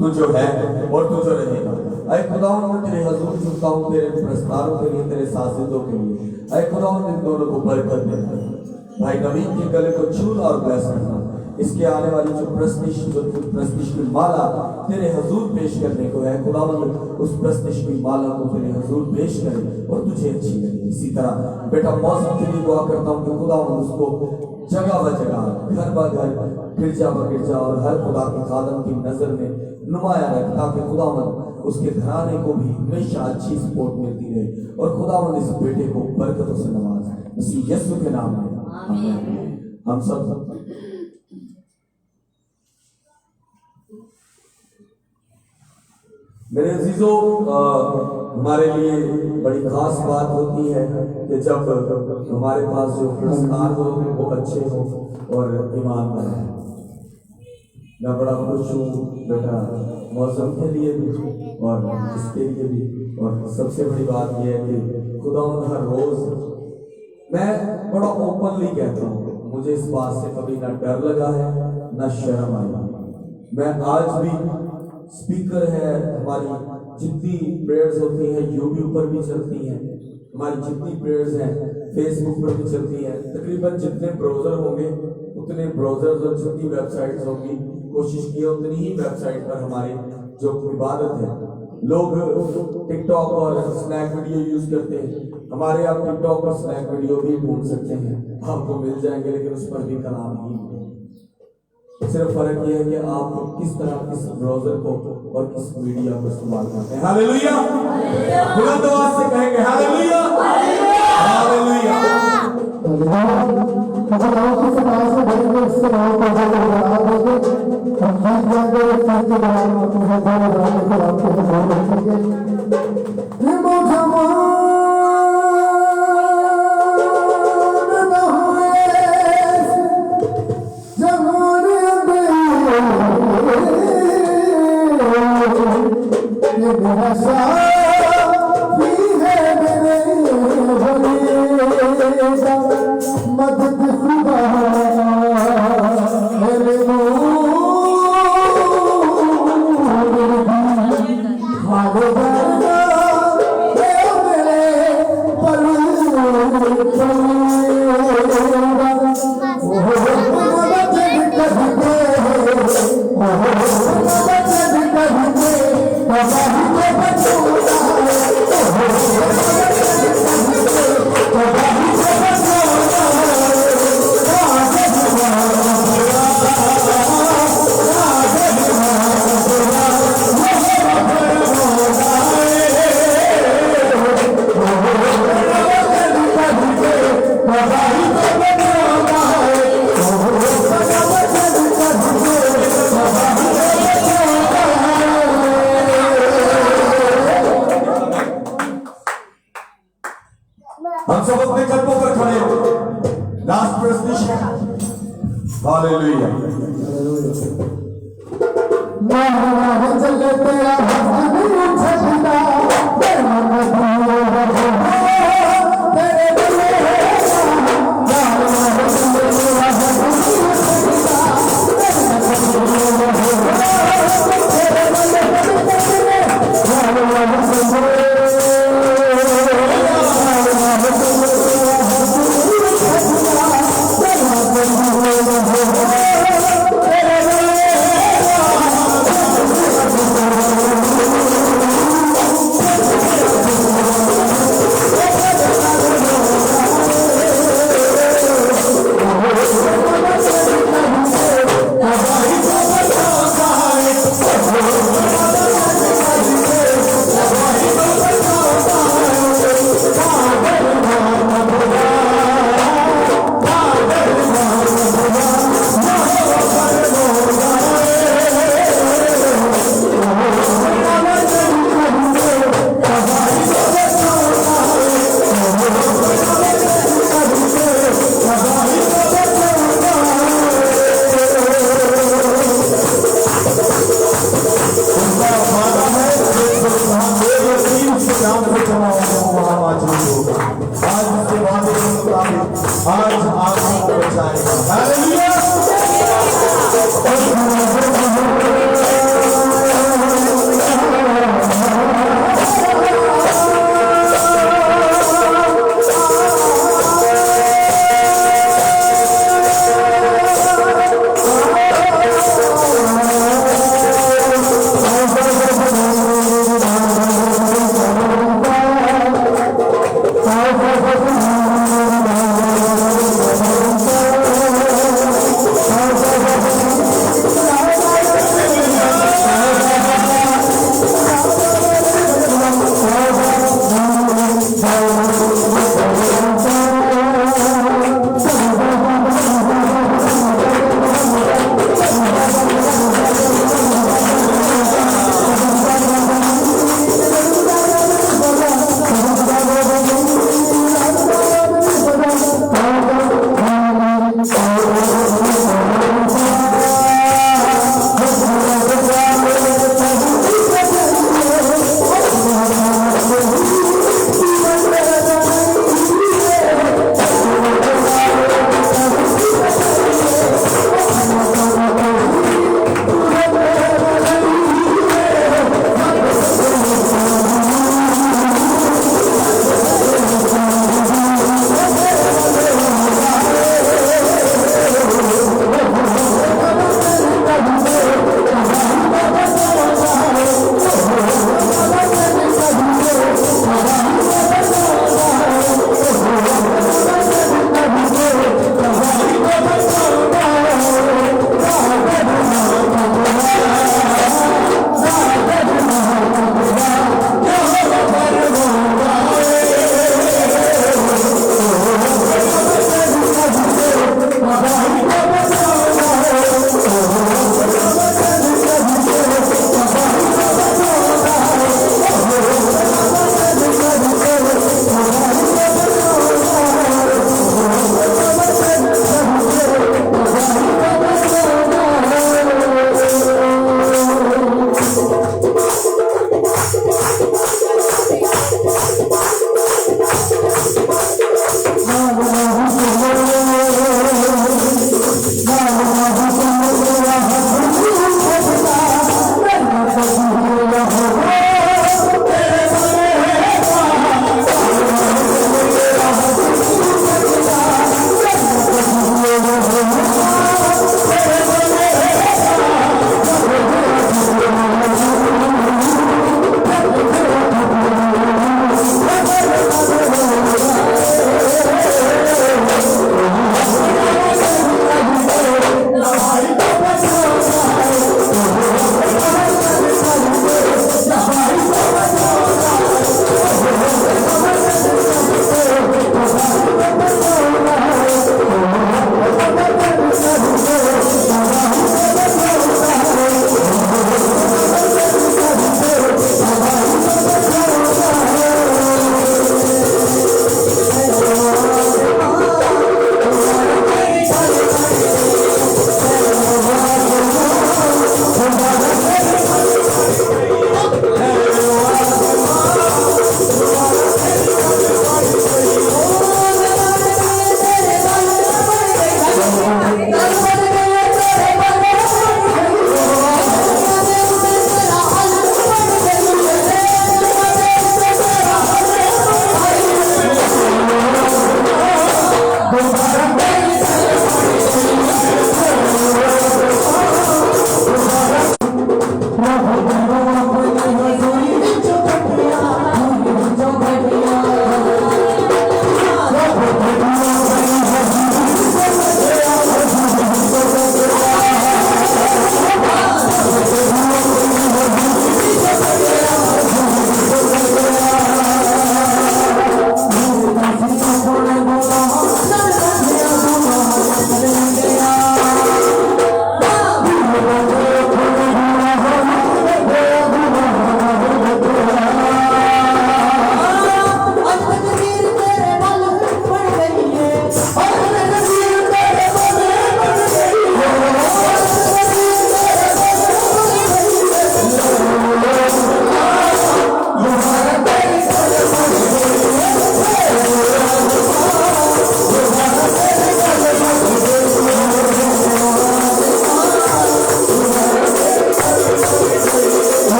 तू जो है और तू जो रहेगा। अरे खुदावंद मैं तेरे हजूर झुकता हूँ, तेरे पुरस्कारों के लिए, तेरे साजिदों के लिए। अरे खुदावंद इन दोनों को बरकत देना, भाई नवीन के गले को छूना और ब्लेस करना। इसके आने वाली जो प्रस्तिश की माला तेरे हुजूर पेश करने को है, खुदावंद उस प्रस्तिश की माला को तेरे हुजूर पेश करे और तुझे अच्छी लगे। इसी तरह बेटा मौसम के लिए दुआ करता हूँ कि खुदावंद उसको जगह ब जगह, घर ब घर, गिरजा ब गिरजा और हर खुदा के खादम की नजर में नुमाया रहे, ताकि खुदावंद उसके घराने को भी हमेशा अच्छी सपोर्ट मिलती रहे और खुदावंद इस बेटे को बरकतों से नवाजे, इसी यीशु के नाम में आमीन। हम सब मेरे अजीजों, हमारे लिए बड़ी खास बात होती है कि जब हमारे पास जो पुरस्कार हो वो अच्छे हो और ईमानदार है। मैं बड़ा खुश हूँ बेटा मौसम के लिए भी और इसके लिए भी, और सबसे बड़ी बात यह है कि खुदावंद हर रोज मैं बड़ा ओपनली कहता हूँ, मुझे इस बात से कभी ना डर लगा है ना शर्म आई। मैं आज भी स्पीकर है, हमारी जितनी प्रेयर्स होती हैं यूट्यूब पर भी चलती हैं, हमारी जितनी प्रेयर्स हैं फेसबुक पर भी चलती हैं, तकरीबन जितने ब्राउजर होंगे उतने ब्राउजर्स और जितनी वेबसाइट्स होंगी, कोशिश की उतनी ही वेबसाइट पर हमारी जो इबादत है। लोग टिकटॉक और स्नैक वीडियो यूज करते हैं, हमारे आप टिकटॉक और स्नैक वीडियो भी ढूंढ सकते हैं, आपको मिल जाएंगे, लेकिन उस पर भी कलाम ही है। सिर्फ फर्क यह है कि आप किस तरह किस ब्राउजर को और किस मीडिया को इस्तेमाल करते हैं। हालेलुया, बुलंद आवाज से कहेंगे हालेलुया, हालेलुया। हम सब अपने कदमों पर खड़े हो, लास्ट प्रस्तुति है। हालेलुया।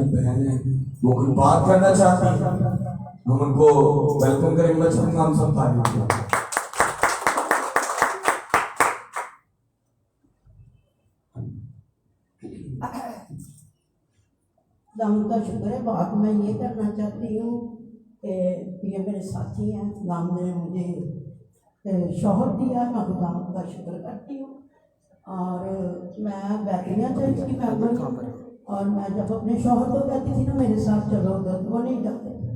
हमारी बहन है, वो कोई बात करना चाहती है, हम उनको वेलकम करेंगे। मैं चाहूंगा हम सब ताली दें। खुदावंद का शुक्र है। बात मैं ये करना चाहती हूँ कि ये मेरे साथी हैं, खुदावंद ने मुझे शौहर दिया, मैं खुदावंद का शुक्र करती हूँ। और मैं बैतनिया चर्च की मेंबर हूँ, और मैं जब अपने शौहर को कहती थी ना मेरे साथ चलो उधर, वो नहीं जाते थे।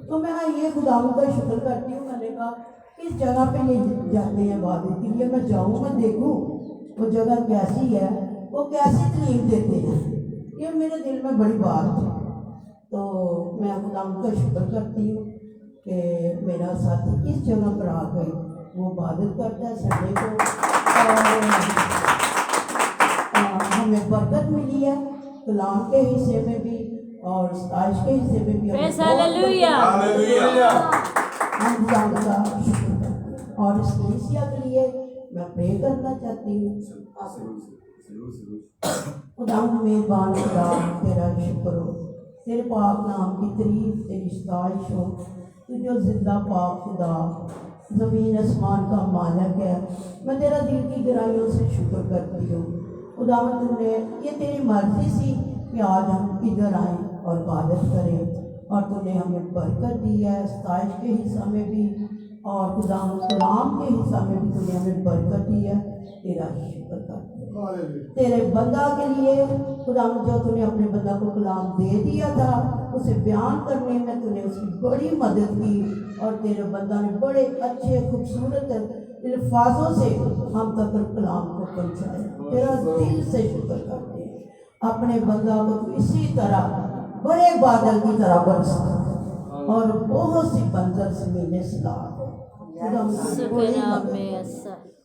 तो मैं ये खुदावंद का शुक्र करती हूँ। मैंने कहा किस जगह पे ये जाते हैं इबादत के लिए, मैं जाऊँ, मैं देखूँ वो जगह कैसी है, वो कैसी तालीम देते हैं। ये मेरे दिल में बड़ी बात है। तो मैं खुदावंद का शुक्र करती हूँ कि मेरा साथी इस जगह पर आ गई, वो इबादत करता है संडे को, और हमें बरकत मिली है कलाम के हिस्से में भी और सताइश के हिस्से में भी। Praise Hallelujah। हम खुदावंद का शुक्र करते हैं। और इस कलीसिया के लिए मैं प्रे करना चाहती हूँ। खुदावंद मेहरबान खुदा, तेरा शुक्र हो, तेरे पाक नाम की तारीफ, तेरी सताइश हो। तू जो जिंदा पाक खुदा, ज़मीन आसमान का मालिक है, मैं तेरा दिल की गहराइयों से शुक्र करती हूँ। खुदावंद तूने ये तेरी मर्जी सी कि आज हम इधर आएँ और इबादत करें, और तूने हमें बरकत दी है सताइश के हिस्सा में भी, और खुदावंद कलाम के हिस्सा में भी तूने हमें बरकत दी है। तेरा शुक्र करते हैं तेरे बंदा के लिए। खुदावंद जो तूने अपने बंदा को कलाम दे दिया था, उसे बयान करने में तूने उसकी बड़ी मदद की, और तेरे बंदा ने बड़े अच्छे खूबसूरत अल्फाजों से हम तक कलाम को पहुँचाया। तेरा दिल से शुक्र करते हैं। अपने बंदा को तू इसी तरह बड़े बादल की तरह बरसा और बहुत सी बंजर ज़मीनें सला।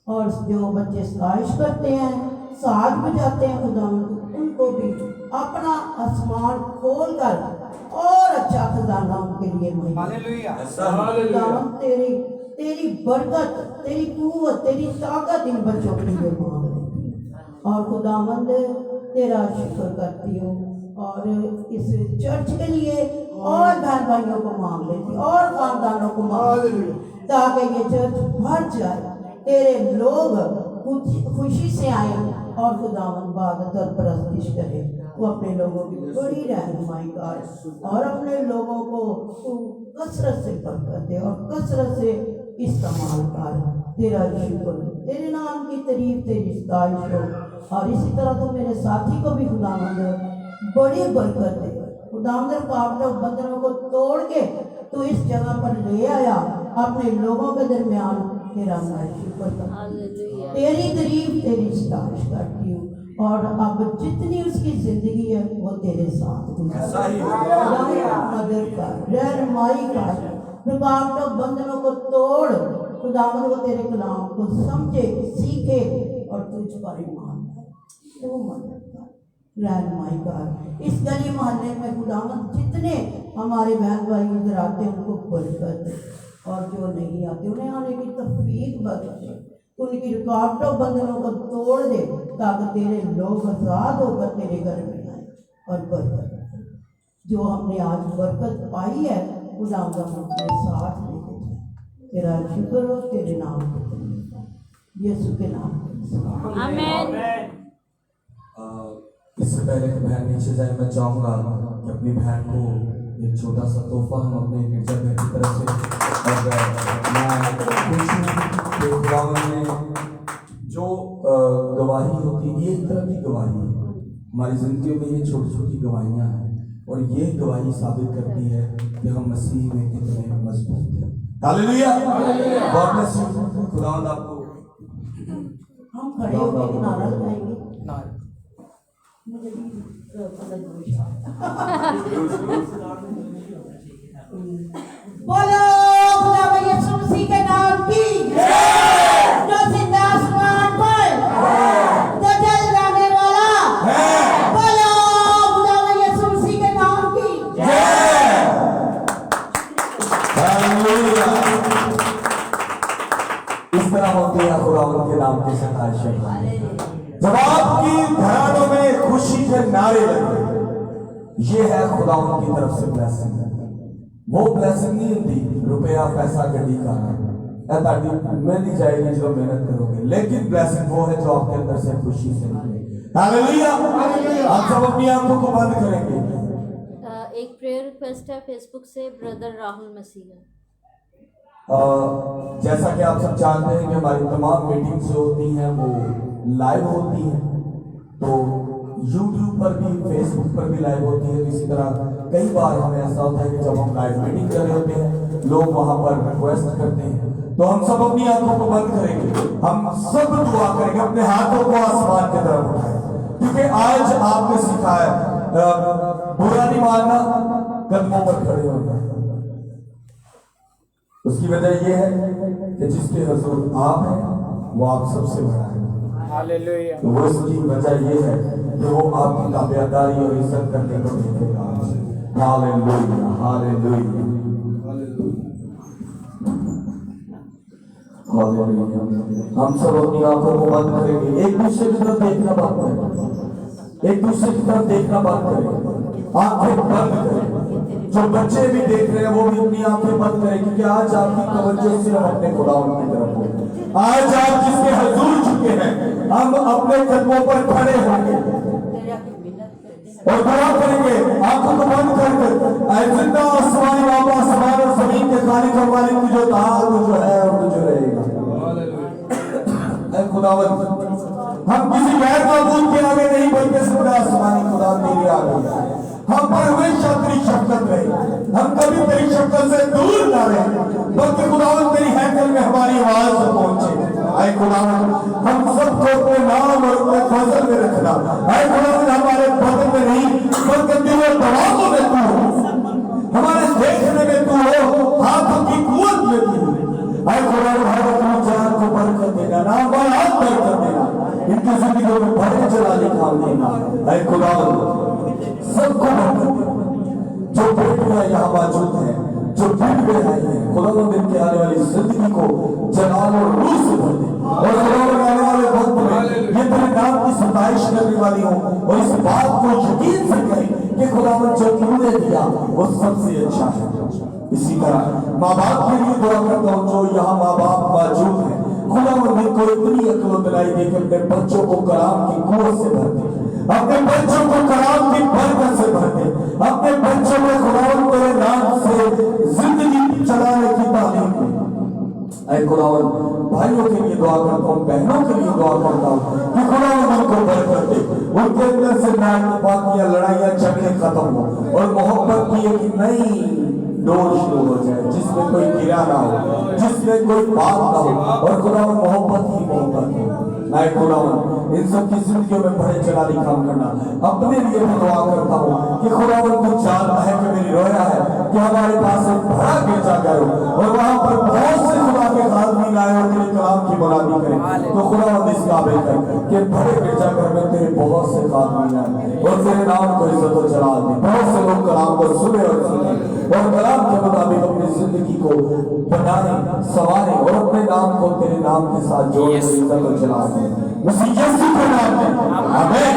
और जो बच्चे सलाइश करते हैं, साज बजाते हैं, खुदावंद उनको भी अपना आसमान खोल कर और अच्छा खजाना उनके लिए खुदावंद तेरी बरकत, तेरी कुव्वत, तेरी ताकत इन बच्चों के लिए मांग लेती हूँ। और खुदावंद तेरा शुक्र करती हूँ, और इस चर्च के लिए और बहन भाइयों को मांग लेती, और खानदानों को मांग लेती, ताकि ये चर्च भर जाए, तेरे लोग खुशी से आए और खुदावंद इबादत और परस्तिश करे। वो अपने लोगों की बड़ी रहनुमाई कर, और अपने लोगों को तू कसरत से बरकत दे और कसरत से इस्तेमाल कर। तेरा शुक्र, तेरे नाम की तारीफ, तेरी सताइश हो। और इसी तरह तो मेरे साथी को भी खुदावंद बड़ी बरकत दे। खुदावंद पाप के बंधनों को तोड़ के तू इस जगह पर ले आया अपने लोगों के दरमियान। तेरा मैं शुक्र करता हूँ, तेरी तारीफ, तेरी सताइश करती हूँ। और अब जितनी उसकी जिंदगी है वो तेरे साथ मदद कर, रहनुमाई कर, पाप के बंधनों को तोड़। खुदावंद को तेरे कलाम को समझे, सीखे और तुझ पर ईमान करे। तू मदद कर, रहनुमाई कर। इस गली मोहल्ले में खुदावंद जितने हमारे बहन भाई इधर आते हैं उनको बरकत दे, और जो नहीं आते उन्हें आने की तौफीक बख्श दे। उनकी रुकावटों बंधनों को तोड़ दे, ताकि तेरे लोग आजाद होकर तेरे घर में आए और बरकत। जो हमने आज बरकत पाई है खुदावंद हम अपने साथ लेके जाए। तेरा शुक्र हो, तेरे नाम पे, यीशु के नाम पे आमीन। इससे पहले कि बहन नीचे जाए, मैं चाहूँगा कि अपनी बहन को एक छोटा सा तोहफा हम अपने गिरजाघर की तरफ से, और खुदावंद ने जो गवाही होती है, ये एक तरह की गवाही है हमारी जिंदगी में। ये छोटी छोटी गवाहियाँ हैं, और ये गवाही साबित करती है कि हम मसीह में कितने मजबूत हैं। Hallelujah, God bless you. खुदावंद आपको। हम खड़े होकर नारा लगाएंगे। मुझे भी बोलो खुदा यीशु मसीह के नाम की जय। जो जिंदा आसमान पर जो जल जाने वाला है, बोलो खुदा यीशु मसीह के नाम की जय। हालेलुया। इस तरह होती है खुदावंद के नाम की सताइश। जब आपकी घरानों में खुशी के नारे लगे, ये है खुदा उनकी तरफ से ब्लेसिंग। वो ब्लेसिंग नहीं होती रुपया पैसा गड्डी का मिल ही जाएगी जो मेहनत करोगे, लेकिन ब्लेसिंग वो है जो आपके अंदर से खुशी से निकले। हालेलुया। आप सब अपनी आंखों को बंद करेंगे। एक प्रेयर रिक्वेस्ट है फेसबुक से ब्रदर राहुल मसीहा। जैसा कि आप सब जानते हैं कि हमारी तमाम मीटिंग्स जो होती हैं वो लाइव होती हैं, तो YouTube पर भी फेसबुक पर भी लाइव होती है। इसी तरह कई बार हमें ऐसा होता है कि जब हम लाइव मीटिंग कर रहे होते हैं लोग वहां पर रिक्वेस्ट करते हैं, तो हम सब अपनी आंखों को बंद करेंगे, हम सब दुआ करेंगे, अपने हाथों को आसमान की तरफ उठाएं, क्योंकि आज आपने सीखा है बुरा नहीं मानना, कदमों पर खड़े होना। उसकी वजह यह है कि जिसके हुजूर आप हैं वो आप सबसे बड़ा है। हालेलुया। तो वो इसकी वजह यह है कि वो आपकी ताबेदारी और इज्जत करने को देखेगा। Hallelujah, hallelujah, hallelujah. हम सब अपनी आंखों को बंद करेंगे, एक दूसरे की तरफ देखना बंद करें, एक दूसरे की तरफ देखना बंद करें, आंखें बंद करें। जो बच्चे भी देख रहे हैं वो भी अपनी आंखें बंद करें, क्योंकि आज आपकी तवज्जो सिर्फ अपने खुदावंद की तरफ हो। आज आप जिसके हुजूर झुके हैं, हम अपने कदमों पर खड़े होंगे और दुआ करेंगे आंखों को बंद करके। जिंदा आसमानी बाबा, आसमान और जमीन के खालिक और मालिक की जो था, वो जो है और जो रहेगा। खुदावंद, हम किसी गैर माबूद के आगे नहीं बल्कि जिंदा आसमानी खुदा तेरे आगे हम पर हमेशा तेरी शफकत रहे, हम कभी तेरी शफकत से दूर ना रहे, बल्कि खुदावंद तेरी हैकल में हमारी आवाज पहुंचे। आए खुदावंद, हम सबको अपने नाम और अपने फजल में रखना। आए खुदावंद, हमारे बदन में नहीं बल्कि दिलों दबावों में तू हो, हमारे देखने में तू हो, हाथों की कुवत में तू हो। आए खुदावंद, हर अपनी जान को बरकत देना, नाम बारात बरकत देना, इनकी जिंदगियों में बड़े जलाली काम देना। आए खुदावंद, सबको जो बेटियां यहाँ मौजूद हैं, जो भीड़ में आई हैं, खुदावंद इनके आने वाली जिंदगी को जलाल और नूर से भर दे, और खुदावंद आने वाले वक्त में ये तेरे नाम की सताइश करने वाली हो और इस बात को यकीन से कहें कि खुदावंद जो तूने दिया वो सबसे अच्छा है। इसी तरह माँ बाप के लिए दुआ करता हूँ, जो यहाँ माँ बाप मौजूद हैं, खुदावंद इनको इतनी अक्ल दिलाई दे कि अपने बच्चों को कलाम की कुव्वत से भर दे, अपने बच्चों को कलाम की बरकत से भर दे, अपने बच्चों को खुदावंद तेरे नाम से जिंदगी चलाने की तालीम दे। ऐ खुदावंद, भाइयों के लिए दुआ करता हूँ, बहनों के लिए दुआ करता हूँ कि खुदावंद उनको बरकत दे, उनके अंदर से नाइंसाफियां, लड़ाइयां, झगड़े खत्म हो और मोहब्बत की एक नई डोर शुरू हो जाए, जिसमें कोई गिरा ना हो, जिसमें कोई बात ना हो, और खुदावंद मोहब्बत ही मोहब्बत हो। मैं खुदावंद इन सब की जिंदगियों में बड़े जलाली काम करना अपने लिए भी दुआ करता हूँ कि खुदावंद तू जानता है कि मेरी रोया है कि हमारे पास एक बड़ा गिरजाघर हो और वहां पर बहुत से खुदा के आदमी लाए और तेरे कलाम की बुरादी करें। तो खुदावंद इस काबिल कर कि बड़े गिरजाघर में तेरे बहुत से आदमी लाए और तेरे नाम को इज्जत और जलाल दे, बहुत से लोग कलाम को सुने और सुने और कलाम के मुताबिक अपनी जिंदगी को बनाए, संवारे और अपने नाम को तेरे नाम के साथ जोड़ इज्जत और जलाल दे। उसी यीशु के नाम में आमीन।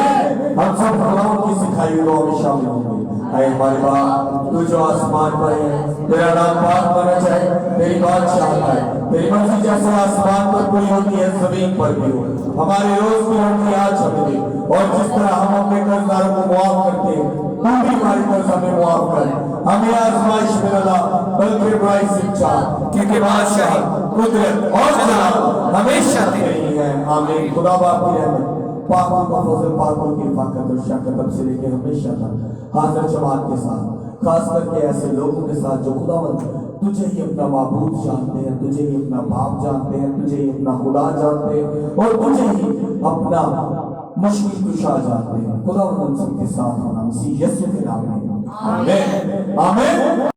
हम सब खुदावंद की सिखाई हुई दुआ में शामिल होंगे। ऐ हमारे बाप, तू जो आसमान पर है, तेरा नाम पाक माना जाए, तेरी बादशाहत आए, तेरी मर्जी जैसे आसमान पर पूरी होती है जमीन पर भी हो। हमारे रोज की रोटी आज हमें दे, और जिस तरह हम अपने कर्जदारों को मुआफ करते हैं, तू भी हमारी कर्ज हमें मुआफ कर। हमें आजमाइश में न ला, बल्कि बुराई से बचा, क्योंकि बादशाही, कुदरत और जलाल हमेशा तेरी है। आमीन। खुदा बाप की रहमत, पाकों का फजल, पाकों की हिफाजत और शफ़क़त तब से लेके हमेशा तक हाज़िर जमात के साथ, खास करके ऐसे लोगों के साथ जो खुदावंद तुझे ही अपना माबूद जानते हैं, तुझे ही अपना बाप जानते हैं, तुझे ही अपना खुदा जानते हैं और तुझे ही अपना मुश्किल कुशा जानते हैं। खुदावंद उन सबके साथ होना मसीह यीशु के नाम में आमीन। आमीन।